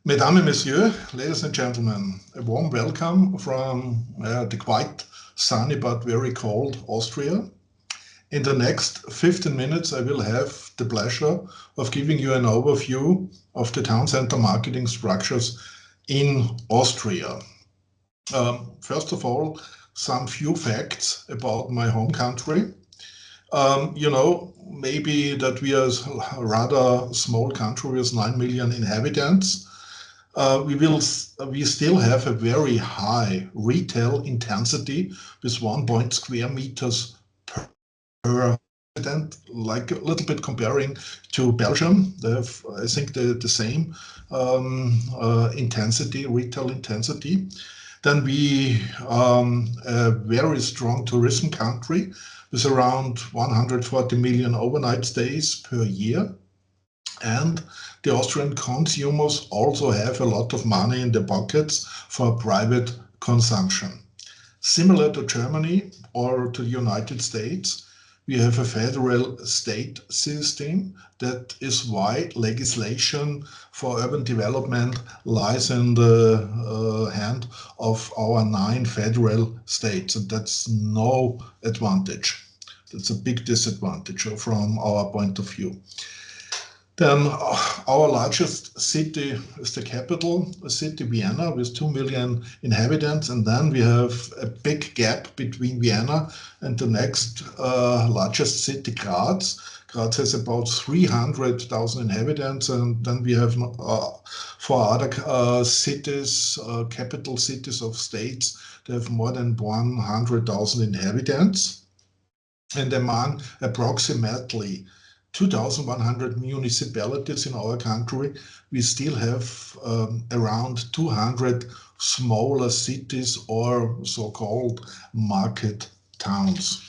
Mesdames et Messieurs, ladies and gentlemen, a warm welcome from the quite sunny but very cold Austria. In the next 15 minutes, I will have the pleasure of giving you an overview of the town center marketing structures in Austria. First of all, some few facts about my home country. You know, maybe that we are a rather small country with 9 million inhabitants. We still have a very high retail intensity with 1 square meters per resident, like a little bit comparing to Belgium. They have, I think, the same intensity, retail intensity. Then we a very strong tourism country with around 140 million overnight stays per year. And the Austrian consumers also have a lot of money in their pockets for private consumption. Similar to Germany or to the United States, we have a federal state system. That is why legislation for urban development lies in the hand of our 9 federal states, and that's no advantage. That's a big disadvantage from our point of view. Then our largest city is the capital city, Vienna, with 2 million inhabitants. And then we have a big gap between Vienna and the next largest city, Graz. Graz has about 300,000 inhabitants. And then we have 4 other cities, capital cities of states, they have more than 100,000 inhabitants. And among approximately 2,100 municipalities in our country, we still have around 200 smaller cities or so-called market towns.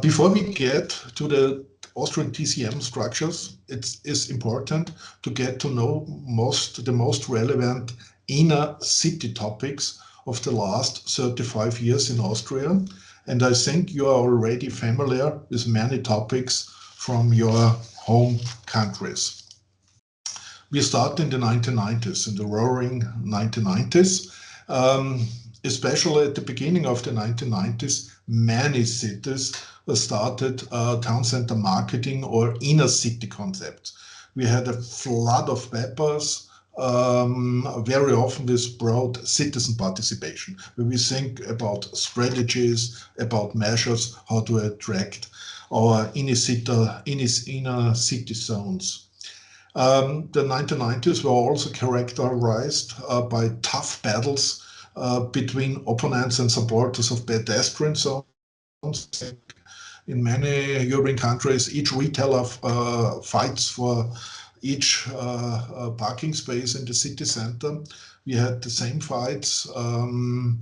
Before we get to the Austrian TCM structures, it is important to get to know the most relevant inner city topics of the last 35 years in Austria. And I think you are already familiar with many topics from your home countries. We start in the 1990s, in the roaring 1990s. Especially at the beginning of the 1990s, many cities started town center marketing or inner city concepts. We had a flood of papers, very often this broad citizen participation, where we think about strategies, about measures, how to attract our inner city zones. The 1990s were also characterized by tough battles between opponents and supporters of pedestrian zones. In many European countries, each retailer fights for each parking space in the city center. We had the same fights. And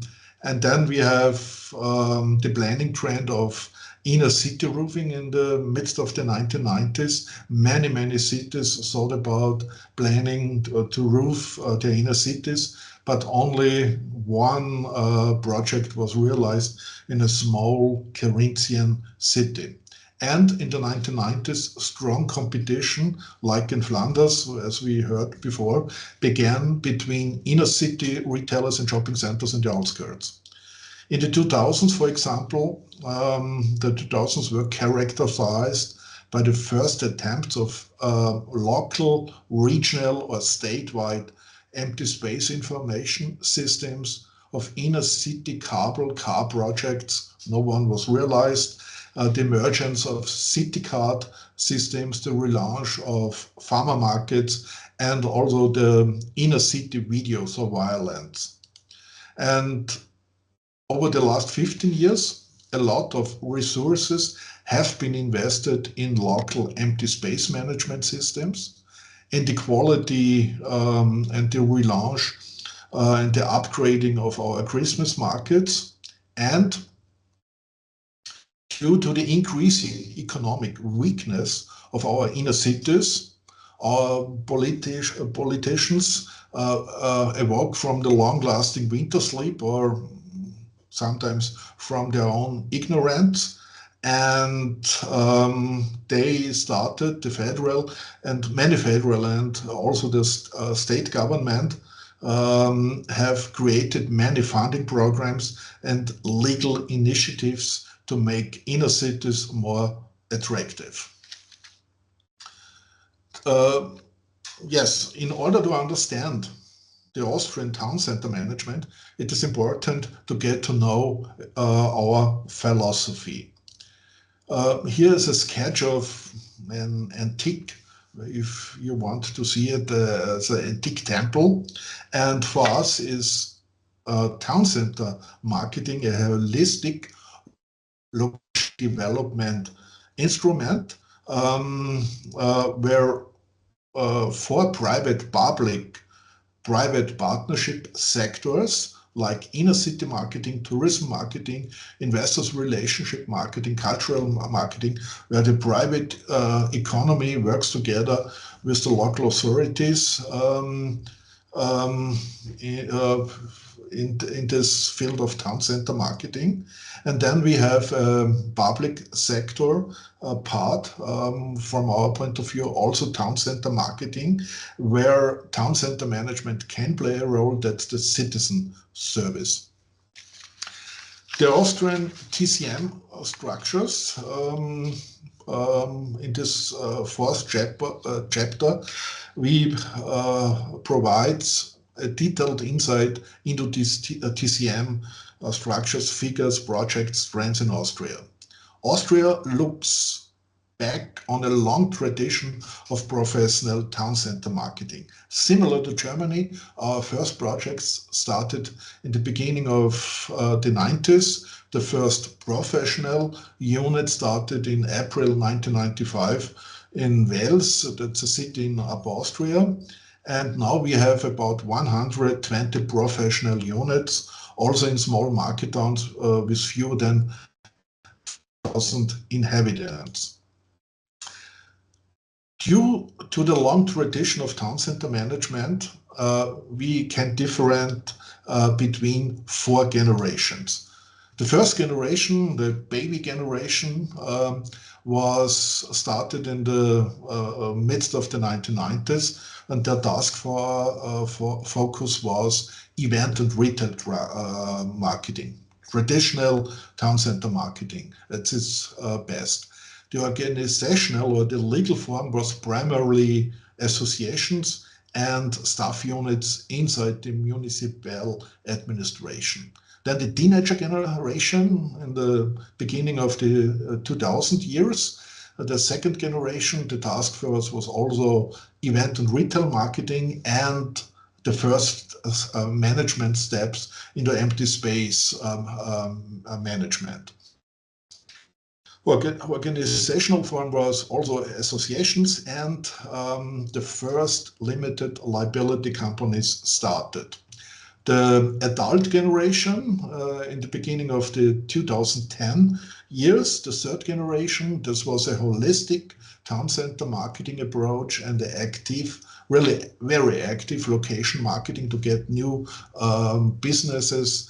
then we have the planning trend of inner city roofing in the midst of the 1990s. Many cities thought about planning to roof their inner cities, but only one project was realized in a small Carinthian city. And in the 1990s, strong competition, like in Flanders, as we heard before, began between inner city retailers and shopping centers in the outskirts. In the 2000s, for example, the 2000s were characterized by the first attempts of local, regional, or statewide empty space information systems of inner city car projects. No one was realized. The emergence of city card systems, the relaunch of farmer markets, and also the inner city video surveillance. And over the last 15 years, a lot of resources have been invested in local empty space management systems, and the quality and the relaunch and the upgrading of our Christmas markets. And due to the increasing economic weakness of our inner cities, our politicians awoke from the long-lasting winter sleep, or sometimes from their own ignorance. And they started, the federal and many federal and also the state government have created many funding programs and legal initiatives to make inner cities more attractive. Yes, in order to understand the Austrian town center management, it is important to get to know our philosophy. Here is a sketch of an antique, if you want to see it, as an antique temple. And for us is town center marketing a holistic local development instrument where for private partnership sectors like inner city marketing, tourism marketing, investors relationship marketing, cultural marketing, where the private economy works together with the local authorities in this field of town center marketing. And then we have a public sector part, from our point of view, also town center marketing, where town center management can play a role. That's the citizen service. The Austrian TCM structures in this fourth chapter, we provide a detailed insight into these TCM structures, figures, projects, trends in Austria. Austria looks back on a long tradition of professional town center marketing. Similar to Germany, our first projects started in the beginning of the 90s. The first professional unit started in April 1995 in Wels, that's a city in Upper Austria. And now we have about 120 professional units, also in small market towns with fewer than 1,000 inhabitants. Due to the long tradition of town center management, we can differentiate between 4 generations. The first generation, the baby generation, was started in the midst of the 1990s, and their task focus was event and retail marketing, traditional town center marketing. That's its best. The organizational or the legal form was primarily associations and staff units inside the municipal administration. Then the teenager generation in the beginning of the 2000 years, the second generation, the task force was also event and retail marketing and the first management steps into empty space management. Organizational form was also associations, and the first limited liability companies started. The adult generation in the beginning of the 2010 years, the third generation, this was a holistic town center marketing approach and the active, really very active location marketing to get new businesses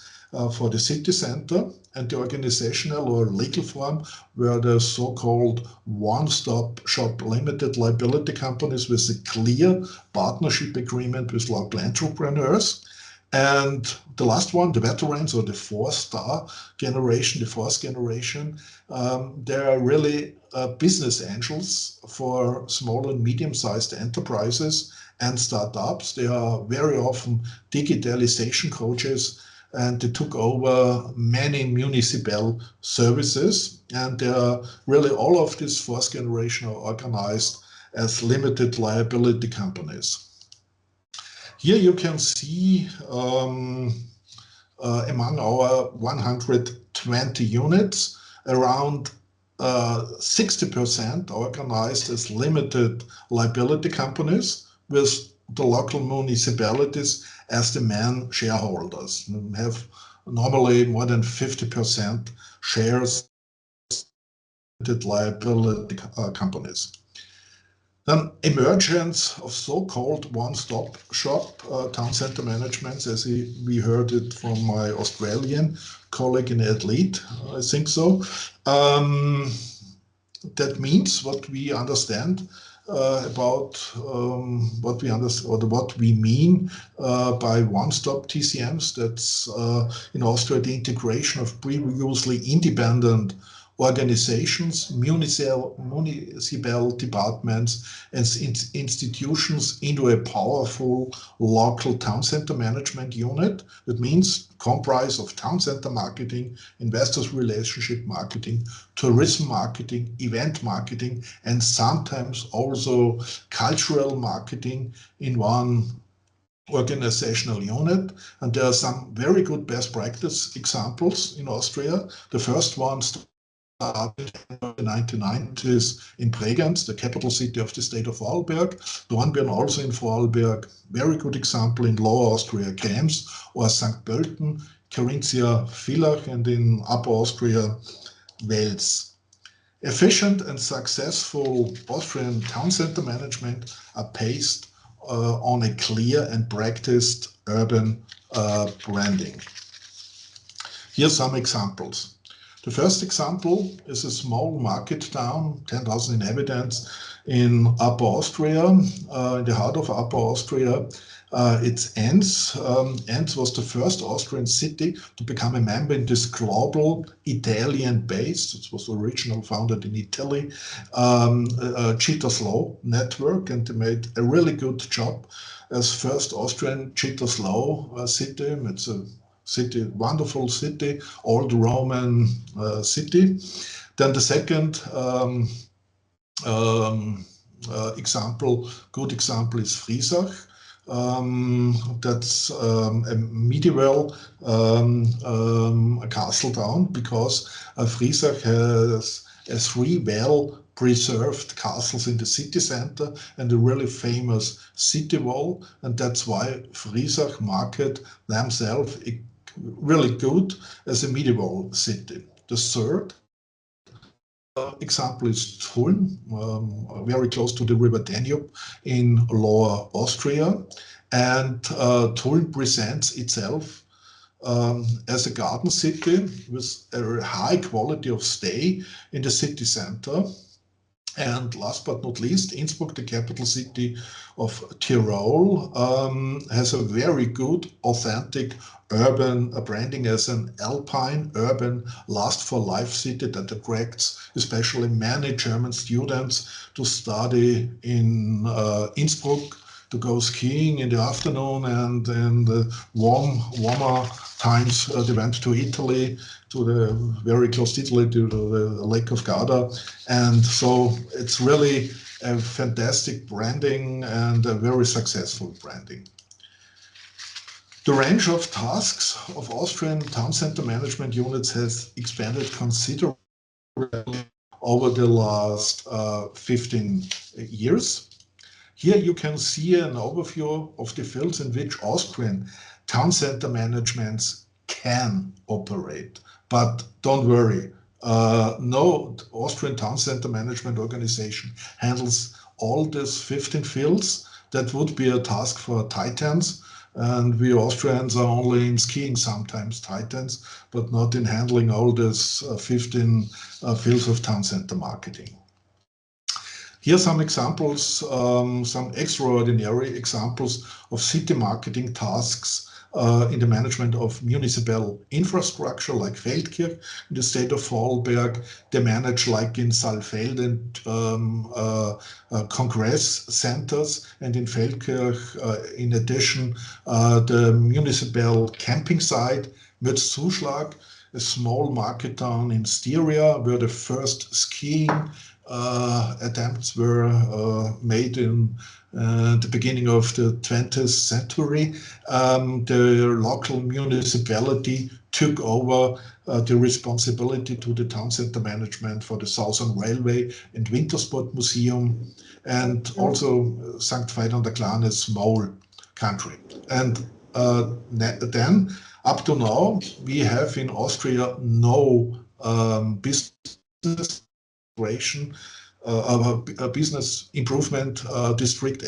for the city center. And the organizational or legal form were the so-called one-stop shop limited liability companies with a clear partnership agreement with local entrepreneurs. And the last one, the veterans or the four-star generation, the fourth generation, they are really business angels for small and medium-sized enterprises and startups. They are very often digitalization coaches, and they took over many municipal services. And they are really all of this fourth generation are organized as limited liability companies. Here you can see among our 120 units, around 60% organized as limited liability companies with the local municipalities as the main shareholders. We have normally more than 50% shares in liability companies. Then emergence of so-called one-stop shop town center managements, as we heard it from my Australian colleague in Athlete, I think so. That means what we understand about what we mean by one-stop TCMs. That's in Austria the integration of previously independent organizations, municipal departments, and institutions into a powerful local town center management unit. That means comprise of town center marketing, investors relationship marketing, tourism marketing, event marketing, and sometimes also cultural marketing in one organizational unit. And there are some very good best practice examples in Austria. The first one started in the 1990s in Bregenz, the capital city of the state of Vorarlberg. Dornbirn also in Vorarlberg. Very good example in Lower Austria, Krems, or St. Pölten, Carinthia, Villach, and in Upper Austria, Wels. Efficient and successful Austrian town center management are based on a clear and practiced urban branding. Here are some examples. The first example is a small market town, 10,000 inhabitants in Upper Austria, in the heart of Upper Austria. It's Enns. Enns was the first Austrian city to become a member in this global Italian base. It was originally founded in Italy, Cheetah's Law network, and they made a really good job as first Austrian Cheetah's Law city. It's a city, wonderful city, old Roman city. Then the second good example is Friesach. That's a medieval castle town, because Friesach has 3 well-preserved castles in the city center and a really famous city wall, and that's why Friesach market themselves really good as a medieval city. The third example is Tulln, very close to the river Danube in Lower Austria. And Tulln presents itself as a garden city with a high quality of stay in the city center. And last but not least, Innsbruck, the capital city of Tyrol, has a very good, authentic urban branding as an alpine, urban, last-for-life city that attracts especially many German students to study in Innsbruck, to go skiing in the afternoon, and in the warmer times they went to Italy, to the very close to Italy, to the Lake of Garda. And so it's really a fantastic branding and a very successful branding. The range of tasks of Austrian town center management units has expanded considerably over the last 15 years. Here you can see an overview of the fields in which Austrian town center managements can operate. But don't worry, no Austrian town center management organization handles all these 15 fields. That would be a task for titans. And we Austrians are only in skiing sometimes titans, but not in handling all these 15 fields of town center marketing. Here are some examples, some extraordinary examples of city marketing tasks in the management of municipal infrastructure, like Feldkirch in the state of Vorarlberg. They manage, like in Saalfelden, congress centers, and in Feldkirch, in addition, the municipal camping site, Mürzzuschlag, a small market town in Styria, where the first skiing attempts were made in the beginning of the 20th century. The local municipality took over the responsibility to the town center management for the Southern Railway and Wintersport Museum, and also St. Veit an der Glan, a small country. And then, up to now, we have in Austria no business a business improvement district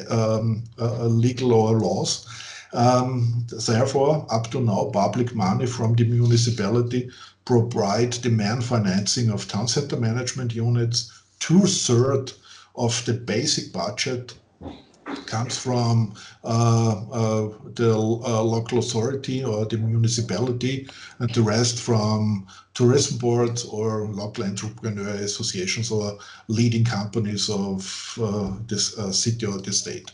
legal or laws. Therefore, up to now, public money from the municipality provide demand financing of town center management units. 2/3 of the basic budget comes from the local authority or the municipality, and the rest from tourism boards or local entrepreneur associations or leading companies of this city or the state.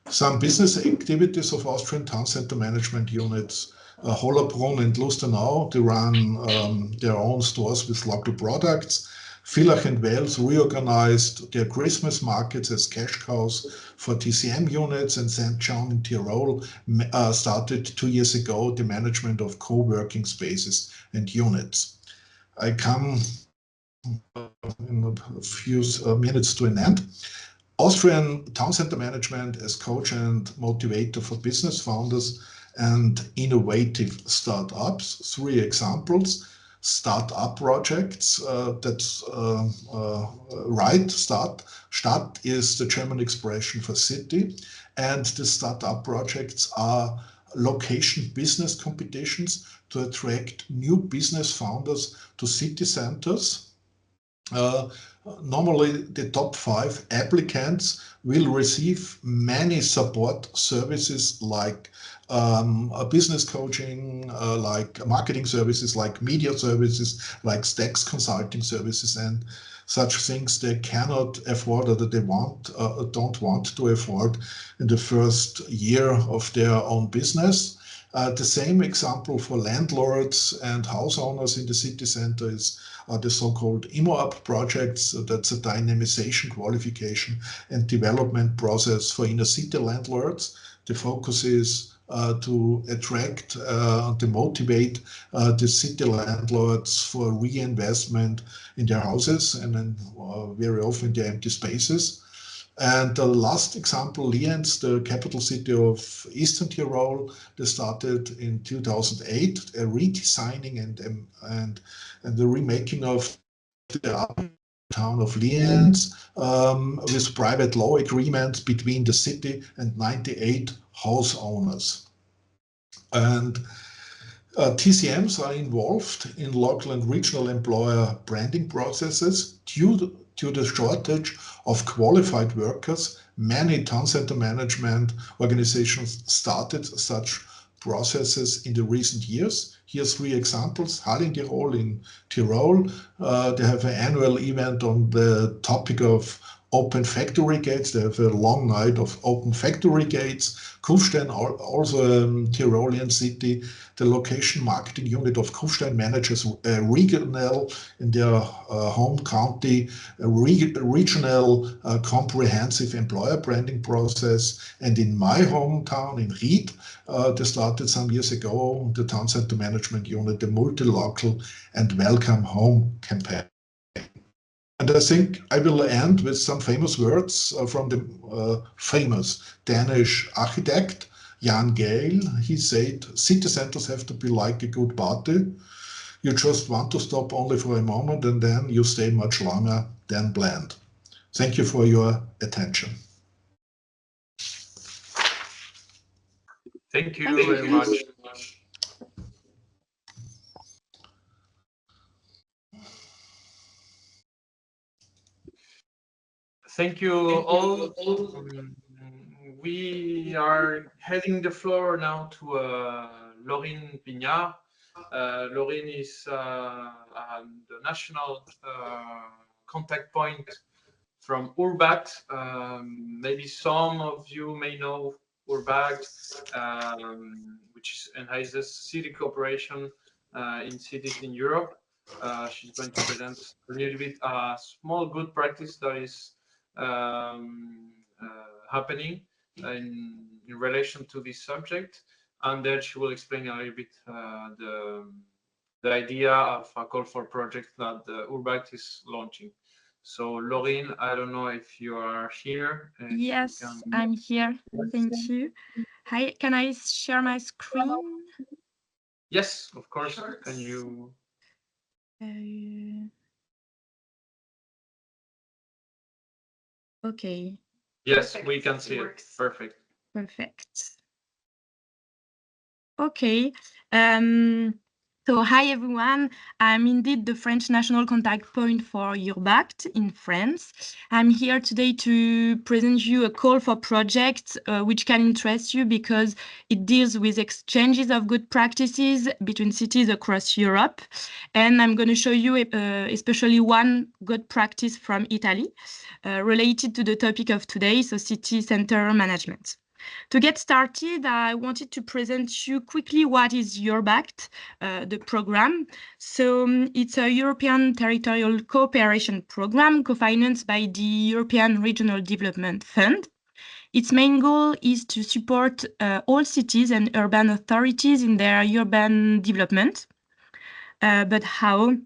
Some business activities of Austrian town center management units, Hollerbrunn and Lustenau, they run their own stores with local products. Villach and Wels reorganized their Christmas markets as cash cows for TCM units, and St. John in Tyrol started 2 years ago the management of co-working spaces and units. I come in a few minutes to an end. Austrian town center management as coach and motivator for business founders and innovative startups. 3 examples. Start-up projects, that's right, Start. Stadt is the German expression for city, and the start-up projects are location business competitions to attract new business founders to city centers. Normally, the top 5 applicants will receive many support services like business coaching, like marketing services, like media services, like tax consulting services, and such things they cannot afford or that they don't want to afford in the first year of their own business. The same example for landlords and house owners in the city center is the so-called IMO-UP projects. That's a dynamization, qualification, and development process for inner city landlords. The focus is to attract and to motivate the city landlords for reinvestment in their houses and then very often their empty spaces. And the last example, Lienz, the capital city of Eastern Tyrol, they started in 2008 a redesigning and the remaking of the town of Lienz with private law agreements between the city and 98 house owners. And TCMs are involved in local and regional employer branding processes. Due to the shortage of qualified workers, many town center management organizations started such processes in the recent years. Here's 3 examples. Tirol in Tyrol, they have an annual event on the topic of open factory gates. They have a long night of open factory gates. Kufstein, also a Tyrolean city, the location marketing unit of Kufstein manages regional in their home county, a regional comprehensive employer branding process. And in my hometown in Ried, they started some years ago, the town center management unit, the multi-local and welcome home campaign. And I think I will end with some famous words from the famous Danish architect, Jan Gehl. He said, city centers have to be like a good party. You just want to stop only for a moment and then you stay much longer than planned. Thank you for your attention. Thank you very much. Thank you all. We are heading the floor now to Laurine Pignard. Laurine is the national contact point from Urbat. Maybe some of you may know Urbat, which enhances city cooperation in cities in Europe. She's going to present a little bit a small good practice that is happening in relation to this subject, and then she will explain a little bit the idea of a call for project that the Urbat is launching. So Laurine, I don't know if you are here. Yes, I'm here. Thank you. Hi, can I share my screen? Yes, of course. Can you? Okay. Yes, we can see it. Perfect. Perfect. Okay. So hi everyone. I'm indeed the French national contact point for Urbact in France. I'm here today to present you a call for projects which can interest you because it deals with exchanges of good practices between cities across Europe. And I'm going to show you especially one good practice from Italy related to the topic of today, so city center management. To get started, I wanted to present you quickly what is Urbact, the program. So it's a European territorial cooperation program co-financed by the European Regional Development Fund. Its main goal is to support all cities and urban authorities in their urban development. But how?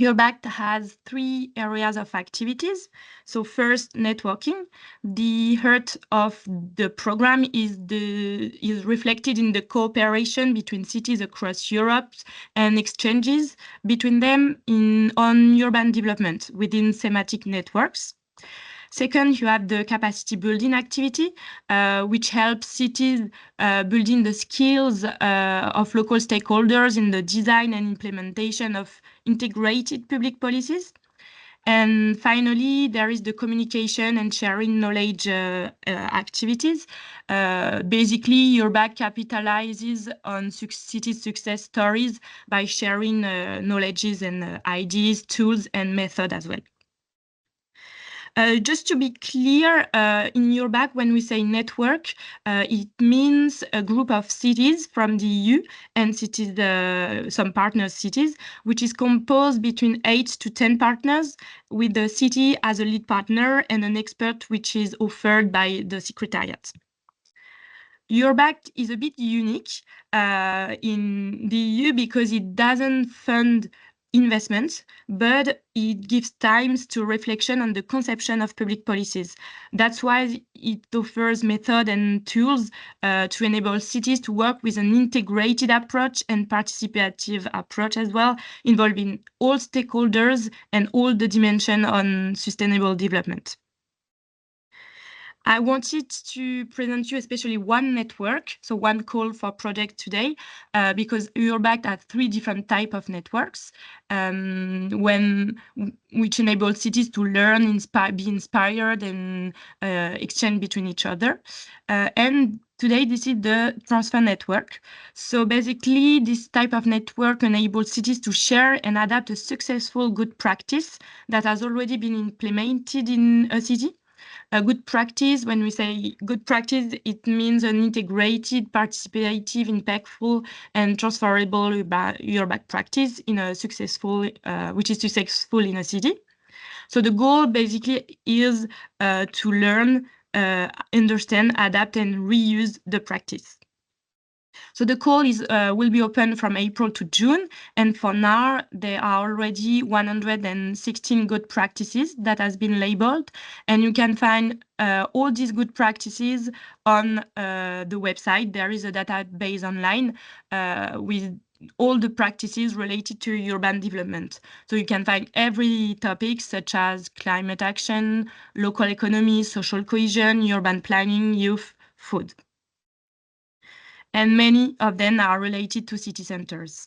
Urbact has 3 areas of activities. So first, networking. The heart of the program is reflected in the cooperation between cities across Europe and exchanges between them on urban development within thematic networks. Second, you have the capacity building activity, which helps cities building the skills of local stakeholders in the design and implementation of integrated public policies. And finally, there is the communication and sharing knowledge activities. Basically, Urbact capitalizes on cities' success stories by sharing knowledges and ideas, tools, and method as well. Just to be clear, in Urbact, when we say network, it means a group of cities from the EU and cities, some partner cities, which is composed between 8 to 10 partners, with the city as a lead partner and an expert which is offered by the Secretariat. Urbact is a bit unique in the EU because it doesn't fund investments, but it gives times to reflection on the conception of public policies. That's why it offers method and tools to enable cities to work with an integrated approach and participative approach as well, involving all stakeholders and all the dimensions on sustainable development. I wanted to present you especially one network, so one call for project today, because Urbact has 3 different types of networks, which enable cities to learn, be inspired, and exchange between each other. And today, this is the transfer network. So basically, this type of network enables cities to share and adapt a successful good practice that has already been implemented in a city. A good practice, when we say good practice, it means an integrated, participative, impactful, and transferable Urbact practice in a successful, which is successful in a city. So the goal basically is to learn, understand, adapt, and reuse the practice. So the call will be open from April to June, and for now there are already 116 good practices that has been labeled, and you can find all these good practices on the website. There is a database online with all the practices related to urban development. So you can find every topic such as climate action, local economy, social cohesion, urban planning, youth, food. And many of them are related to city centers.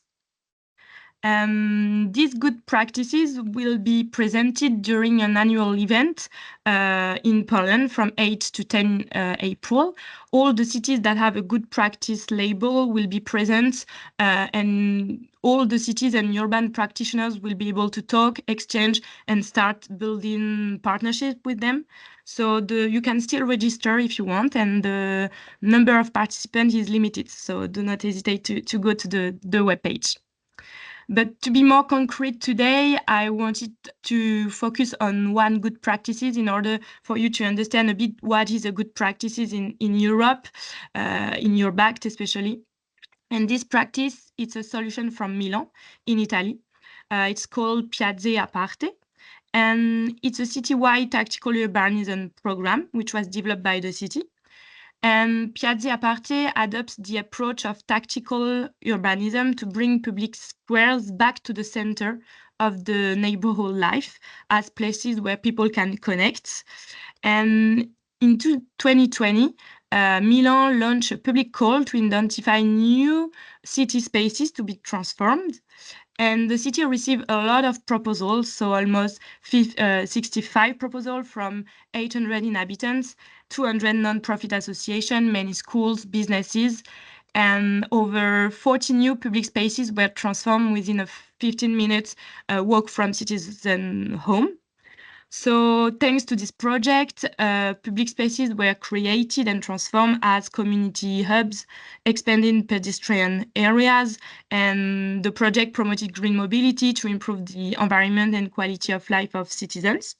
These good practices will be presented during an annual event in Poland from 8 to 10 April. All the cities that have a good practice label will be present, and all the cities and urban practitioners will be able to talk, exchange, and start building partnership with them. So you can still register if you want, and the number of participants is limited. So do not hesitate to go to the webpage. But to be more concrete today, I wanted to focus on one good practices in order for you to understand a bit what is a good practices in Europe, in Urbact especially. And this practice, it's a solution from Milan in Italy. It's called Piazze a Parte. And it's a citywide tactical urbanism program, which was developed by the city. And Piazze Aparte adopts the approach of tactical urbanism to bring public squares back to the center of the neighborhood life as places where people can connect. And in 2020, Milan launched a public call to identify new city spaces to be transformed. And the city received a lot of proposals, so almost 65 proposals from 800 inhabitants, 200 non-profit associations, many schools, businesses, and over 40 new public spaces were transformed within a 15 minutes walk from citizen home. So thanks to this project, public spaces were created and transformed as community hubs, expanding pedestrian areas, and the project promoted green mobility to improve the environment and quality of life of citizens.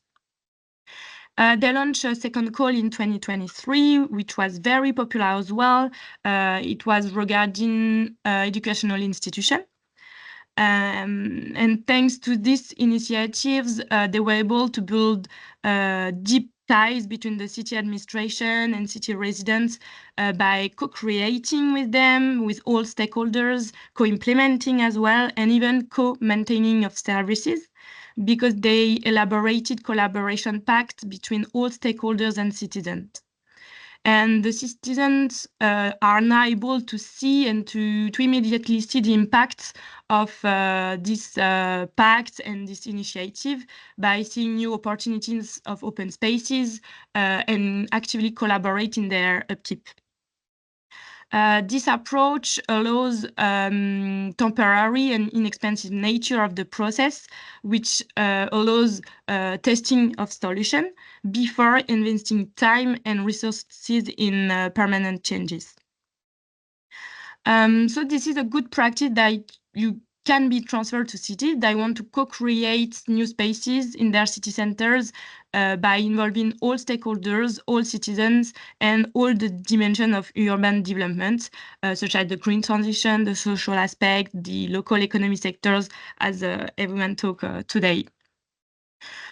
They launched a second call in 2023, which was very popular as well. It was regarding educational institutions. And thanks to these initiatives, they were able to build deep ties between the city administration and city residents by co-creating with them, with all stakeholders, co-implementing as well, and even co-maintaining of services, because they elaborated collaboration pacts between all stakeholders and citizens. And the citizens are now able to see and to immediately see the impacts of this pact and this initiative by seeing new opportunities of open spaces and actively collaborate in their upkeep. This approach allows temporary and inexpensive nature of the process, which allows testing of solution before investing time and resources in permanent changes. So this is a good practice that you can be transferred to cities that want to co-create new spaces in their city centers by involving all stakeholders, all citizens, and all the dimensions of urban development, such as the green transition, the social aspect, the local economy sectors, as everyone talked today.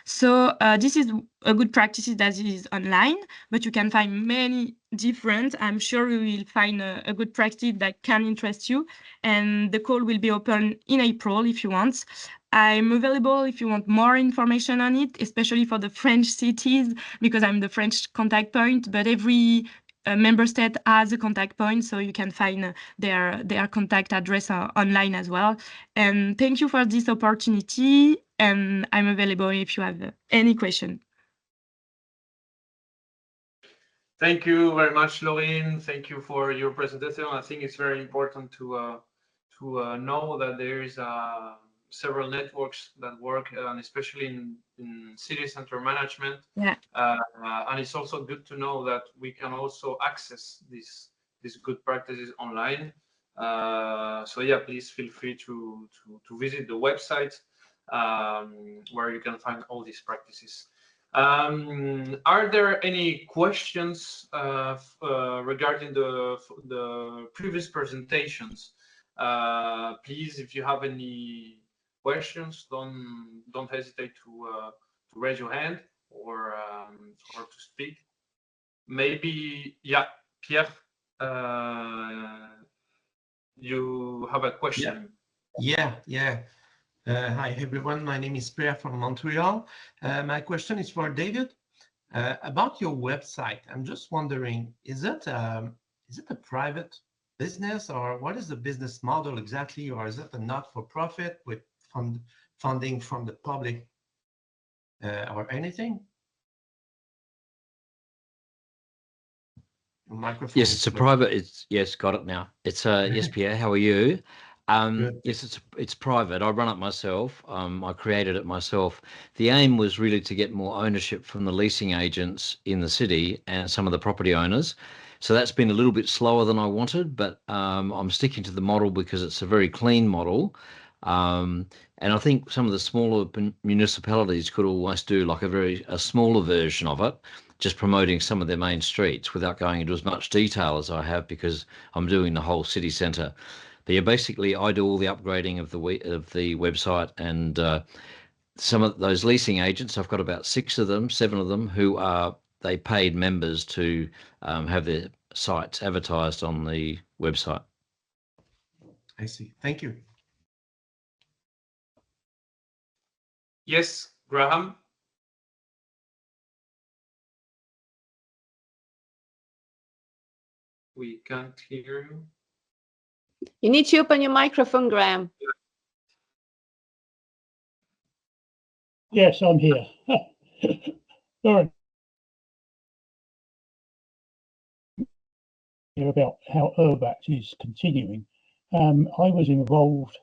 So this is a good practice that is online, but you can find many different. I'm sure you will find a good practice that can interest you. And the call will be open in April if you want. I'm available if you want more information on it, especially for the French cities, because I'm the French contact point, but every member state has a contact point, so you can find their contact address online as well. And thank you for this opportunity, and I'm available if you have any question. Thank you very much, Laurine. Thank you for your presentation. I think it's very important to know that there is several networks that work, and especially in city center management. Yeah. And it's also good to know that we can also access these good practices online. So yeah, please feel free to visit the website where you can find all these practices. Are there any questions regarding the previous presentations? Please, if you have any questions, don't hesitate to raise your hand or to speak. Maybe, yeah, Pierre, you have a question. Yeah. Hi everyone, my name is Pierre from Montreal. My question is for David. About your website, I'm just wondering, is it a private business, or what is the business model exactly, or is it a not-for-profit with funding from the public or anything? Microphone. Yes, it's a private. Yes, got it now. It's yes, Pierre. How are you? Yes, it's private. I run it myself. I created it myself. The aim was really to get more ownership from the leasing agents in the city and some of the property owners. So that's been a little bit slower than I wanted, but I'm sticking to the model because it's a very clean model. And I think some of the smaller municipalities could almost do like a smaller version of it, just promoting some of their main streets without going into as much detail as I have, because I'm doing the whole city centre. But yeah, basically I do all the upgrading of the website, and some of those leasing agents, I've got about 7 of them who are they paid members to have their sites advertised on the website. I see. Thank you. Yes, Graham. We can't hear you. You need to open your microphone, Graham. Yes, I'm here. Sorry. About how URBACT is continuing. I was involved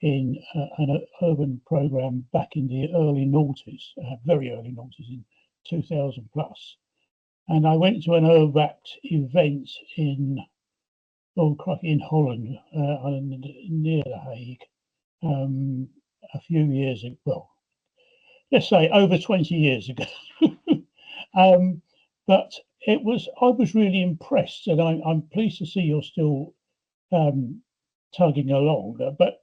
in an urban program back in the early noughties, very early noughties, in 2000 plus. And I went to an URBACT event in Holland, near The Hague, a few years ago. Well, let's say over 20 years ago. But I was really impressed, and I'm pleased to see you're still tugging along. But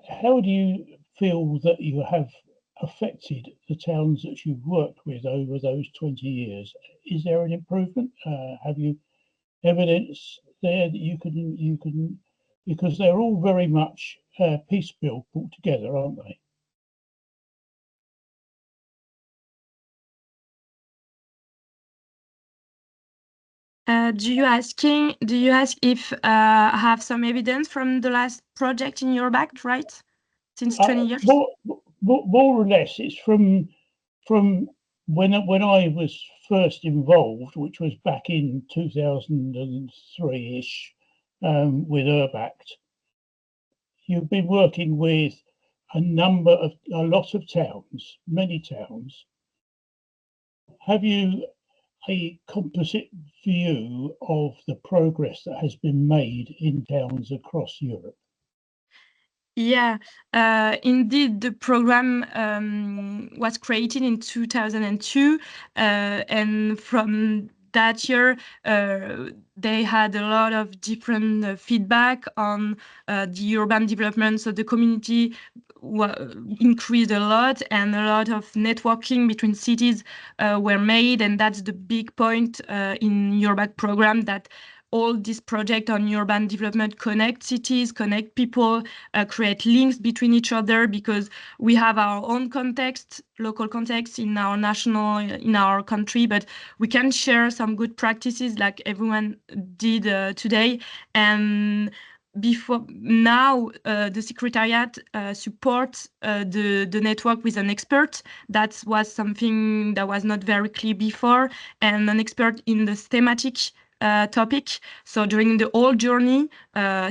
how do you feel that you have affected the towns that you've worked with over those 20 years? Is there an improvement? Have you evidence there that you can, because they're all very much piece built put together, aren't they? Do you ask if I have some evidence from the last project in your back, right? Since 20 years? More or less, it's from when I was first involved, which was back in 2003-ish, with URBACT. You've been working with a lot of towns, many towns. Have you a composite view of the progress that has been made in towns across Europe? Yeah, indeed, the program was created in 2002, and from that year, they had a lot of different feedback on the urban development. So the community increased a lot, and a lot of networking between cities were made, and that's the big point in your back program, that all this project on urban development connect cities, connect people, create links between each other, because we have our own context, local context in our country, but we can share some good practices like everyone did today. And before now, the Secretariat supports the network with an expert. That was something that was not very clear before, and an expert in the thematic topic. So during the whole journey,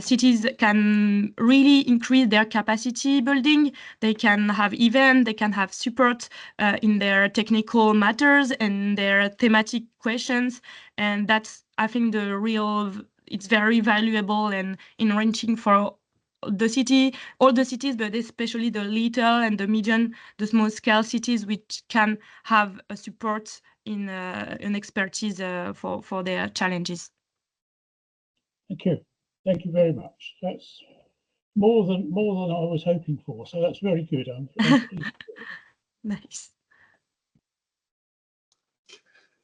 cities can really increase their capacity building. They can have events, they can have support in their technical matters and their thematic questions. And that's, I think, it's very valuable and enriching for the city, all the cities, but especially the little and the medium, the small scale cities, which can have a support in an expertise for their challenges. Thank you very much. That's more than I was hoping for, so that's very good. Nice.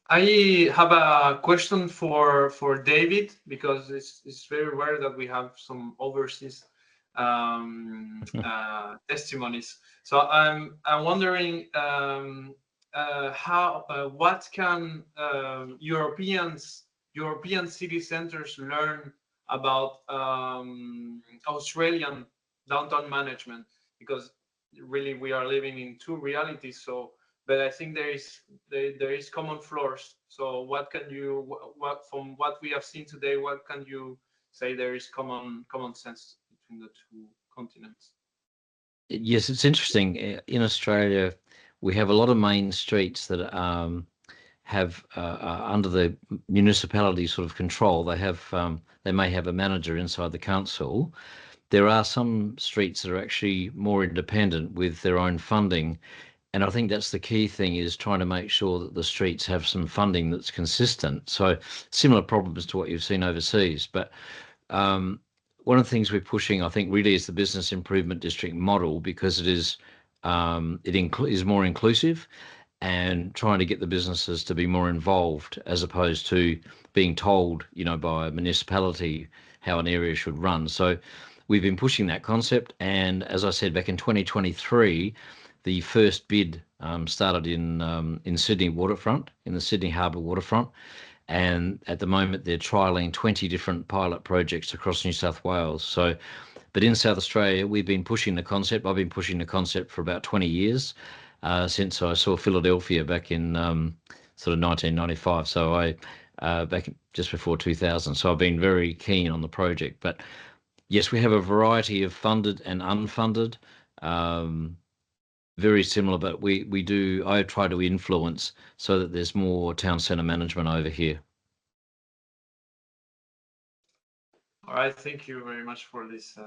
I have a question for David, because it's very rare that we have some overseas testimonies. So I'm wondering what can European city centers learn about Australian downtown management, because really we are living in two realities. So, but I think there is common floors. So from what we have seen today, what can you say there is common sense between the two continents? Yes, it's interesting. In Australia, we have a lot of main streets that have under the municipality sort of control. They may have a manager inside the council. There are some streets that are actually more independent with their own funding. And I think that's the key thing, is trying to make sure that the streets have some funding that's consistent. So similar problems to what you've seen overseas. But one of the things we're pushing, I think, really is the business improvement district model, because it is more inclusive, and trying to get the businesses to be more involved as opposed to being told, by a municipality how an area should run. So we've been pushing that concept. And as I said, back in 2023, the first bid started in Sydney waterfront, in the Sydney Harbour waterfront. And at the moment, they're trialling 20 different pilot projects across New South Wales. So, but in South Australia, we've been pushing the concept. I've been pushing the concept for about 20 years, since I saw Philadelphia back in sort of 1995. So I back just before 2000. So I've been very keen on the project. But yes, we have a variety of funded and unfunded. Very similar, but I try to influence so that there's more town centre management over here. All right, thank you very much for this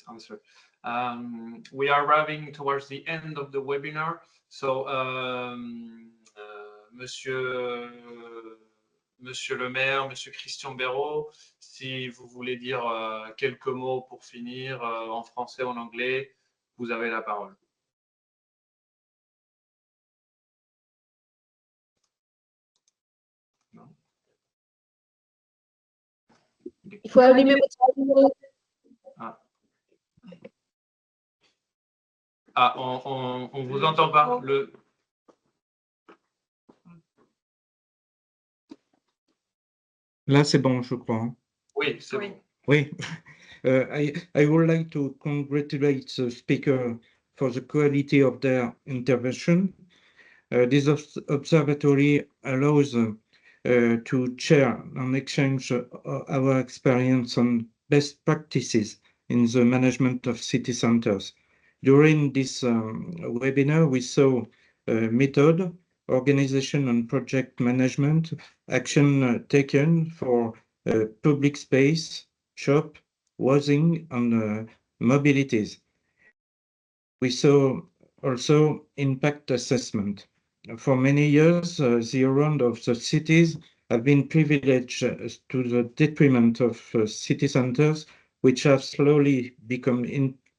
answer. We are arriving towards the end of the webinar, so Monsieur le maire, Monsieur Christian Beraud, si vous voulez dire quelques mots pour finir en français ou en anglais, vous avez la parole. Il faut allumer on vous entend pas. Là, c'est bon, je crois. Oui, c'est bon. Oui. I would like to congratulate the speaker for the quality of their intervention. This observatory allows to share and exchange our experience on best practices in the management of city centers. During this webinar, we saw method, organization and project management, action taken for public space, shop, housing and mobilities. We saw also impact assessment. For many years, the around of the cities have been privileged to the detriment of city centers, which have slowly become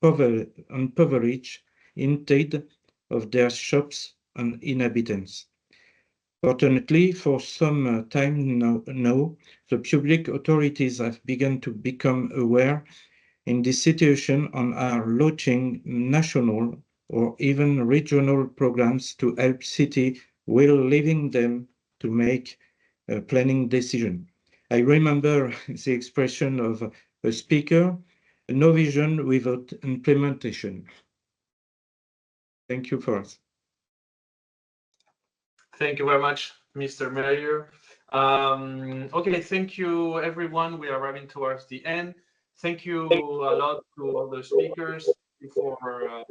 impoverished instead of their shops and inhabitants. Fortunately, for some time now, the public authorities have begun to become aware in this situation and are launching national or even regional programs to help cities while leaving them to make a planning decision. I remember the expression of a speaker, no vision without implementation. Thank you for us. Thank you very much, Mr. Mayor. Okay, thank you, everyone. We are arriving towards the end. Thank you a lot to all the speakers for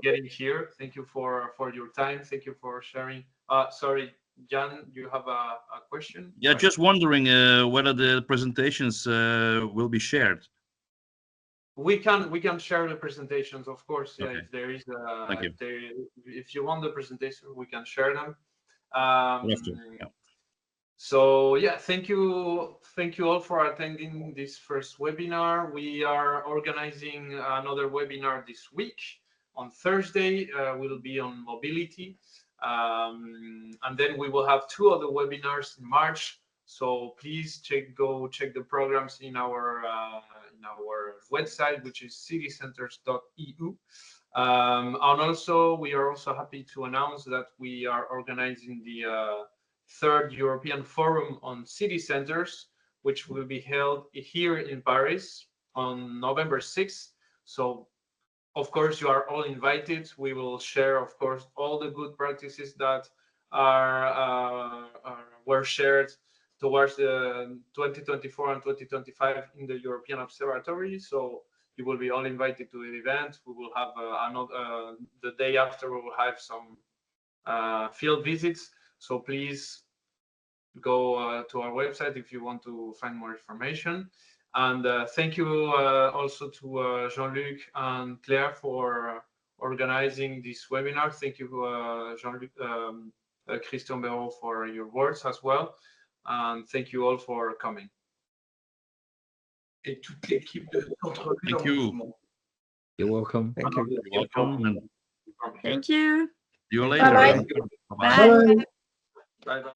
getting here. Thank you for your time. Thank you for sharing. Sorry, Jan, you have a question? Yeah, just wondering whether the presentations will be shared. We can share the presentations, of course. Yeah, Okay. if there is Thank you. if you want the presentation, we can share them. Yeah. So yeah, thank you all for attending this first webinar. We are organizing another webinar this week. On Thursday, we'll be on mobility, and then we will have 2 other webinars in March. So please go check the programs in our website, which is citycenters.eu. And also, we are also happy to announce that we are organizing the 3rd European Forum on City Centers, which will be held here in Paris on November 6th. So, of course, you are all invited. We will share, of course, all the good practices that were shared towards the 2024 and 2025 in the European Observatory. So you will be all invited to the event. We will have the day after, we will have some field visits. So please go to our website if you want to find more information. And thank you also to Jean-Luc and Claire for organizing this webinar. Thank you, Jean-Luc, Christian Beraud, for your words as well. And thank you all for coming. Et toute l'équipe de Centre-Ville. Thank you. You're welcome. Thank you. You're welcome. Thank you. See you later. Bye-bye. Bye-bye. Bye. Bye.